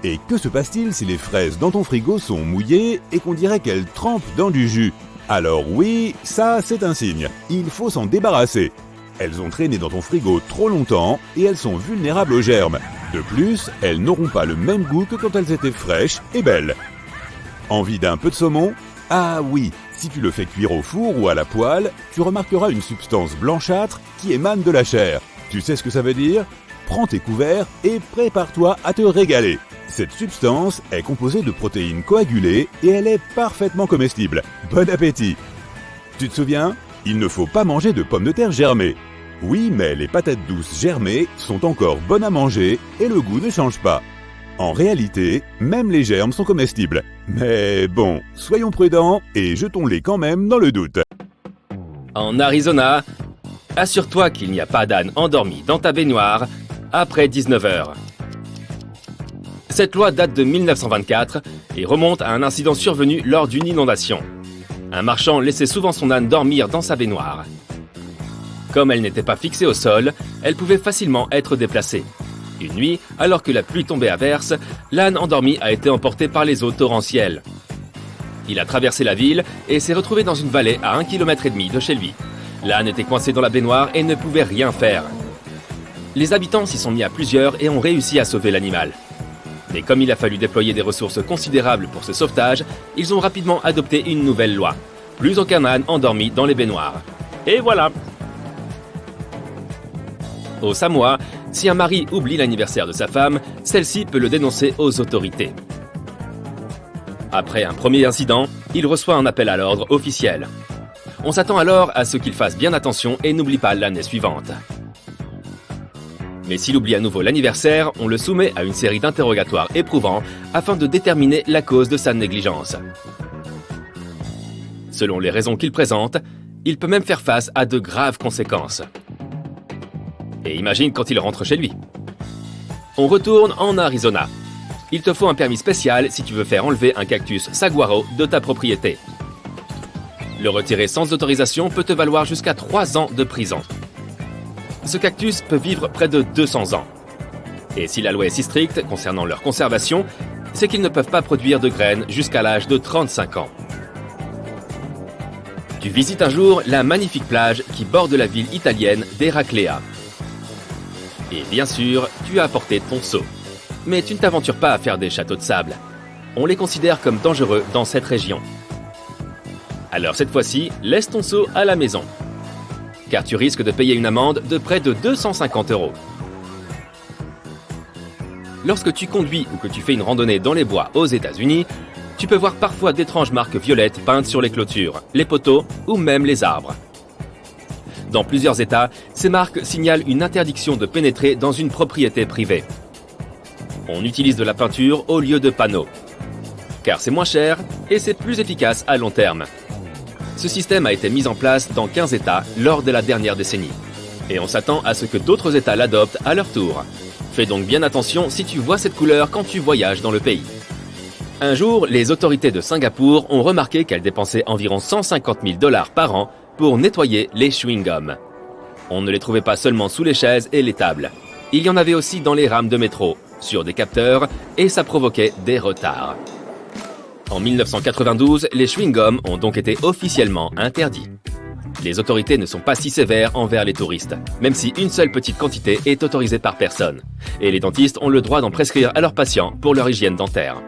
Et que se passe-t-il si les fraises dans ton frigo sont mouillées et qu'on dirait qu'elles trempent dans du jus? Alors oui, ça c'est un signe, il faut s'en débarrasser. Elles ont traîné dans ton frigo trop longtemps et elles sont vulnérables aux germes. De plus, elles n'auront pas le même goût que quand elles étaient fraîches et belles. Envie d'un peu de saumon? Ah oui, si tu le fais cuire au four ou à la poêle, tu remarqueras une substance blanchâtre qui émane de la chair. Tu sais ce que ça veut dire? Prends tes couverts et prépare-toi à te régaler. Cette substance est composée de protéines coagulées et elle est parfaitement comestible. Bon appétit! Tu te souviens? Il ne faut pas manger de pommes de terre germées. Oui, mais les patates douces germées sont encore bonnes à manger et le goût ne change pas. En réalité, même les germes sont comestibles. Mais bon, soyons prudents et jetons-les quand même dans le doute. En Arizona, assure-toi qu'il n'y a pas d'âne endormi dans ta baignoire après 19h. Cette loi date de 1924 et remonte à un incident survenu lors d'une inondation. Un marchand laissait souvent son âne dormir dans sa baignoire. Comme elle n'était pas fixée au sol, elle pouvait facilement être déplacée. Une nuit, alors que la pluie tombait à verse, l'âne endormi a été emporté par les eaux torrentielles. Il a traversé la ville et s'est retrouvé dans une vallée à 1,5 km de chez lui. L'âne était coincé dans la baignoire et ne pouvait rien faire. Les habitants s'y sont mis à plusieurs et ont réussi à sauver l'animal. Mais comme il a fallu déployer des ressources considérables pour ce sauvetage, ils ont rapidement adopté une nouvelle loi. Plus aucun âne endormi dans les baignoires. Et voilà! Au Samoa, si un mari oublie l'anniversaire de sa femme, celle-ci peut le dénoncer aux autorités. Après un premier incident, il reçoit un appel à l'ordre officiel. On s'attend alors à ce qu'il fasse bien attention et n'oublie pas l'année suivante. Mais s'il oublie à nouveau l'anniversaire, on le soumet à une série d'interrogatoires éprouvants afin de déterminer la cause de sa négligence. Selon les raisons qu'il présente, il peut même faire face à de graves conséquences. Et imagine quand il rentre chez lui. On retourne en Arizona. Il te faut un permis spécial si tu veux faire enlever un cactus saguaro de ta propriété. Le retirer sans autorisation peut te valoir jusqu'à 3 ans de prison. Ce cactus peut vivre près de 200 ans. Et si la loi est si stricte concernant leur conservation, c'est qu'ils ne peuvent pas produire de graines jusqu'à l'âge de 35 ans. Tu visites un jour la magnifique plage qui borde la ville italienne d'Eraclea. Et bien sûr, tu as apporté ton seau. Mais tu ne t'aventures pas à faire des châteaux de sable. On les considère comme dangereux dans cette région. Alors cette fois-ci, laisse ton seau à la maison. Car tu risques de payer une amende de près de 250 €. Lorsque tu conduis ou que tu fais une randonnée dans les bois aux États-Unis, tu peux voir parfois d'étranges marques violettes peintes sur les clôtures, les poteaux ou même les arbres. Dans plusieurs États, ces marques signalent une interdiction de pénétrer dans une propriété privée. On utilise de la peinture au lieu de panneaux. Car c'est moins cher et c'est plus efficace à long terme. Ce système a été mis en place dans 15 États lors de la dernière décennie. Et on s'attend à ce que d'autres États l'adoptent à leur tour. Fais donc bien attention si tu vois cette couleur quand tu voyages dans le pays. Un jour, les autorités de Singapour ont remarqué qu'elles dépensaient environ 150 000 $ par an pour nettoyer les chewing-gums. On ne les trouvait pas seulement sous les chaises et les tables. Il y en avait aussi dans les rames de métro, sur des capteurs, et ça provoquait des retards. En 1992, les chewing-gums ont donc été officiellement interdits. Les autorités ne sont pas si sévères envers les touristes, même si une seule petite quantité est autorisée par personne. Et les dentistes ont le droit d'en prescrire à leurs patients pour leur hygiène dentaire.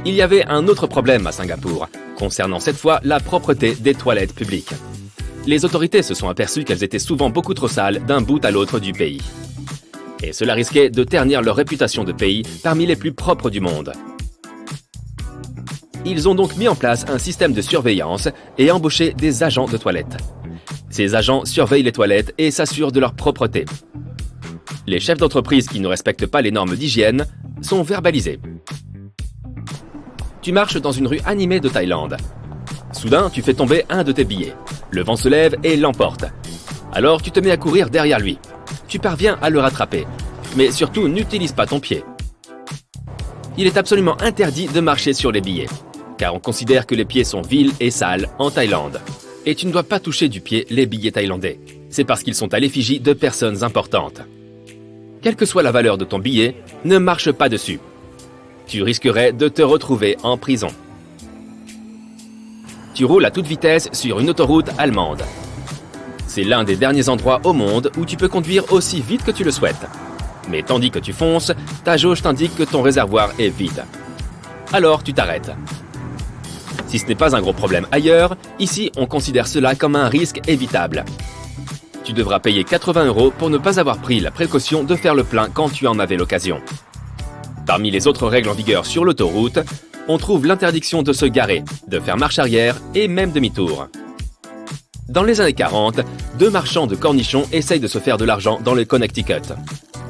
Il y avait un autre problème à Singapour, concernant cette fois la propreté des toilettes publiques. Les autorités se sont aperçues qu'elles étaient souvent beaucoup trop sales d'un bout à l'autre du pays. Et cela risquait de ternir leur réputation de pays parmi les plus propres du monde. Ils ont donc mis en place un système de surveillance et embauché des agents de toilettes. Ces agents surveillent les toilettes et s'assurent de leur propreté. Les chefs d'entreprise qui ne respectent pas les normes d'hygiène sont verbalisés. Tu marches dans une rue animée de Thaïlande. Soudain, tu fais tomber un de tes billets. Le vent se lève et l'emporte. Alors tu te mets à courir derrière lui. Tu parviens à le rattraper. Mais surtout, n'utilise pas ton pied. Il est absolument interdit de marcher sur les billets, car on considère que les pieds sont vils et sales en Thaïlande. Et tu ne dois pas toucher du pied les billets thaïlandais. C'est parce qu'ils sont à l'effigie de personnes importantes. Quelle que soit la valeur de ton billet, ne marche pas dessus. Tu risquerais de te retrouver en prison. Tu roules à toute vitesse sur une autoroute allemande. C'est l'un des derniers endroits au monde où tu peux conduire aussi vite que tu le souhaites. Mais tandis que tu fonces, ta jauge t'indique que ton réservoir est vide. Alors tu t'arrêtes. Si ce n'est pas un gros problème ailleurs, ici on considère cela comme un risque évitable. Tu devras payer 80 € pour ne pas avoir pris la précaution de faire le plein quand tu en avais l'occasion. Parmi les autres règles en vigueur sur l'autoroute, on trouve l'interdiction de se garer, de faire marche arrière et même demi-tour. Dans les années 40, 2 marchands de cornichons essayent de se faire de l'argent dans le Connecticut.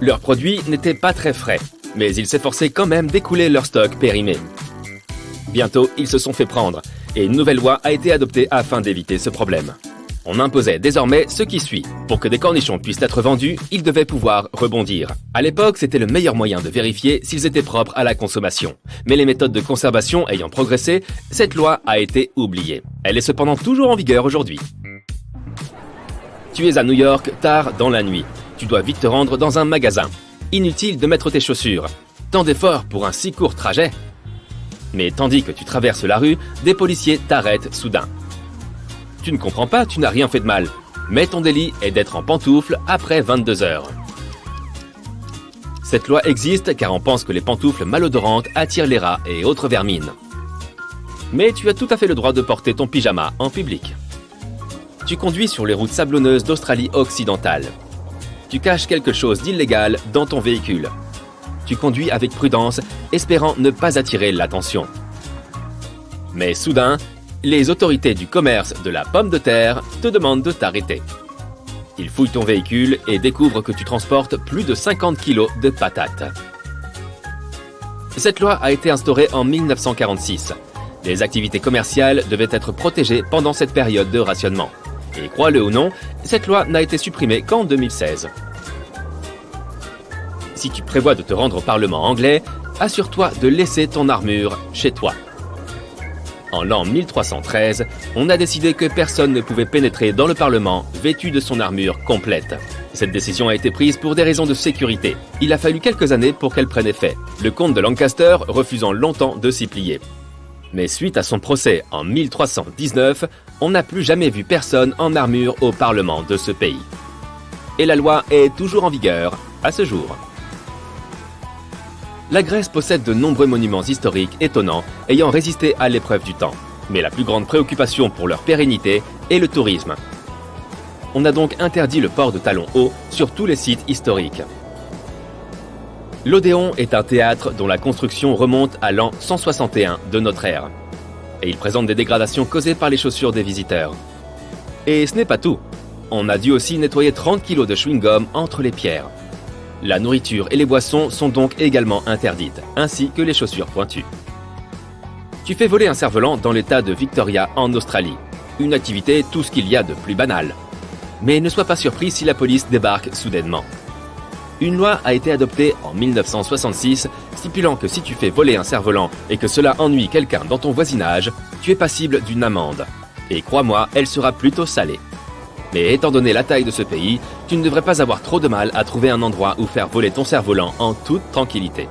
Leurs produits n'étaient pas très frais, mais ils s'efforçaient quand même d'écouler leur stock périmé. Bientôt, ils se sont fait prendre, et une nouvelle loi a été adoptée afin d'éviter ce problème. On imposait désormais ce qui suit. Pour que des cornichons puissent être vendus, ils devaient pouvoir rebondir. À l'époque, c'était le meilleur moyen de vérifier s'ils étaient propres à la consommation. Mais les méthodes de conservation ayant progressé, cette loi a été oubliée. Elle est cependant toujours en vigueur aujourd'hui. Tu es à New York tard dans la nuit. Tu dois vite te rendre dans un magasin. Inutile de mettre tes chaussures. Tant d'efforts pour un si court trajet. Mais tandis que tu traverses la rue, des policiers t'arrêtent soudain. Tu ne comprends pas, tu n'as rien fait de mal. Mais ton délit est d'être en pantoufles après 22 heures. Cette loi existe car on pense que les pantoufles malodorantes attirent les rats et autres vermines. Mais tu as tout à fait le droit de porter ton pyjama en public. Tu conduis sur les routes sablonneuses d'Australie occidentale. Tu caches quelque chose d'illégal dans ton véhicule. Tu conduis avec prudence, espérant ne pas attirer l'attention. Mais soudain, les autorités du commerce de la pomme de terre te demandent de t'arrêter. Ils fouillent ton véhicule et découvrent que tu transportes plus de 50 kilos de patates. Cette loi a été instaurée en 1946. Les activités commerciales devaient être protégées pendant cette période de rationnement. Et crois-le ou non, cette loi n'a été supprimée qu'en 2016. Si tu prévois de te rendre au Parlement anglais, assure-toi de laisser ton armure chez toi. En l'an 1313, on a décidé que personne ne pouvait pénétrer dans le Parlement vêtu de son armure complète. Cette décision a été prise pour des raisons de sécurité. Il a fallu quelques années pour qu'elle prenne effet, le comte de Lancaster refusant longtemps de s'y plier. Mais suite à son procès en 1319, on n'a plus jamais vu personne en armure au Parlement de ce pays. Et la loi est toujours en vigueur à ce jour. La Grèce possède de nombreux monuments historiques étonnants ayant résisté à l'épreuve du temps. Mais la plus grande préoccupation pour leur pérennité est le tourisme. On a donc interdit le port de talons hauts sur tous les sites historiques. L'Odéon est un théâtre dont la construction remonte à l'an 161 de notre ère. Et il présente des dégradations causées par les chaussures des visiteurs. Et ce n'est pas tout. On a dû aussi nettoyer 30 kg de chewing-gum entre les pierres. La nourriture et les boissons sont donc également interdites, ainsi que les chaussures pointues. Tu fais voler un cerf-volant dans l'état de Victoria en Australie. Une activité tout ce qu'il y a de plus banal. Mais ne sois pas surpris si la police débarque soudainement. Une loi a été adoptée en 1966 stipulant que si tu fais voler un cerf-volant et que cela ennuie quelqu'un dans ton voisinage, tu es passible d'une amende. Et crois-moi, elle sera plutôt salée. Mais étant donné la taille de ce pays, tu ne devrais pas avoir trop de mal à trouver un endroit où faire voler ton cerf-volant en toute tranquillité.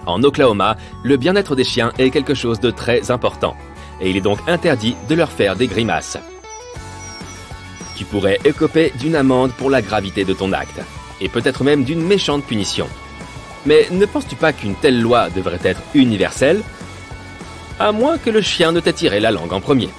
En Oklahoma, le bien-être des chiens est quelque chose de très important, et il est donc interdit de leur faire des grimaces. Tu pourrais écoper d'une amende pour la gravité de ton acte, et peut-être même d'une méchante punition. Mais ne penses-tu pas qu'une telle loi devrait être universelle ? À moins que le chien ne t'ait tiré la langue en premier.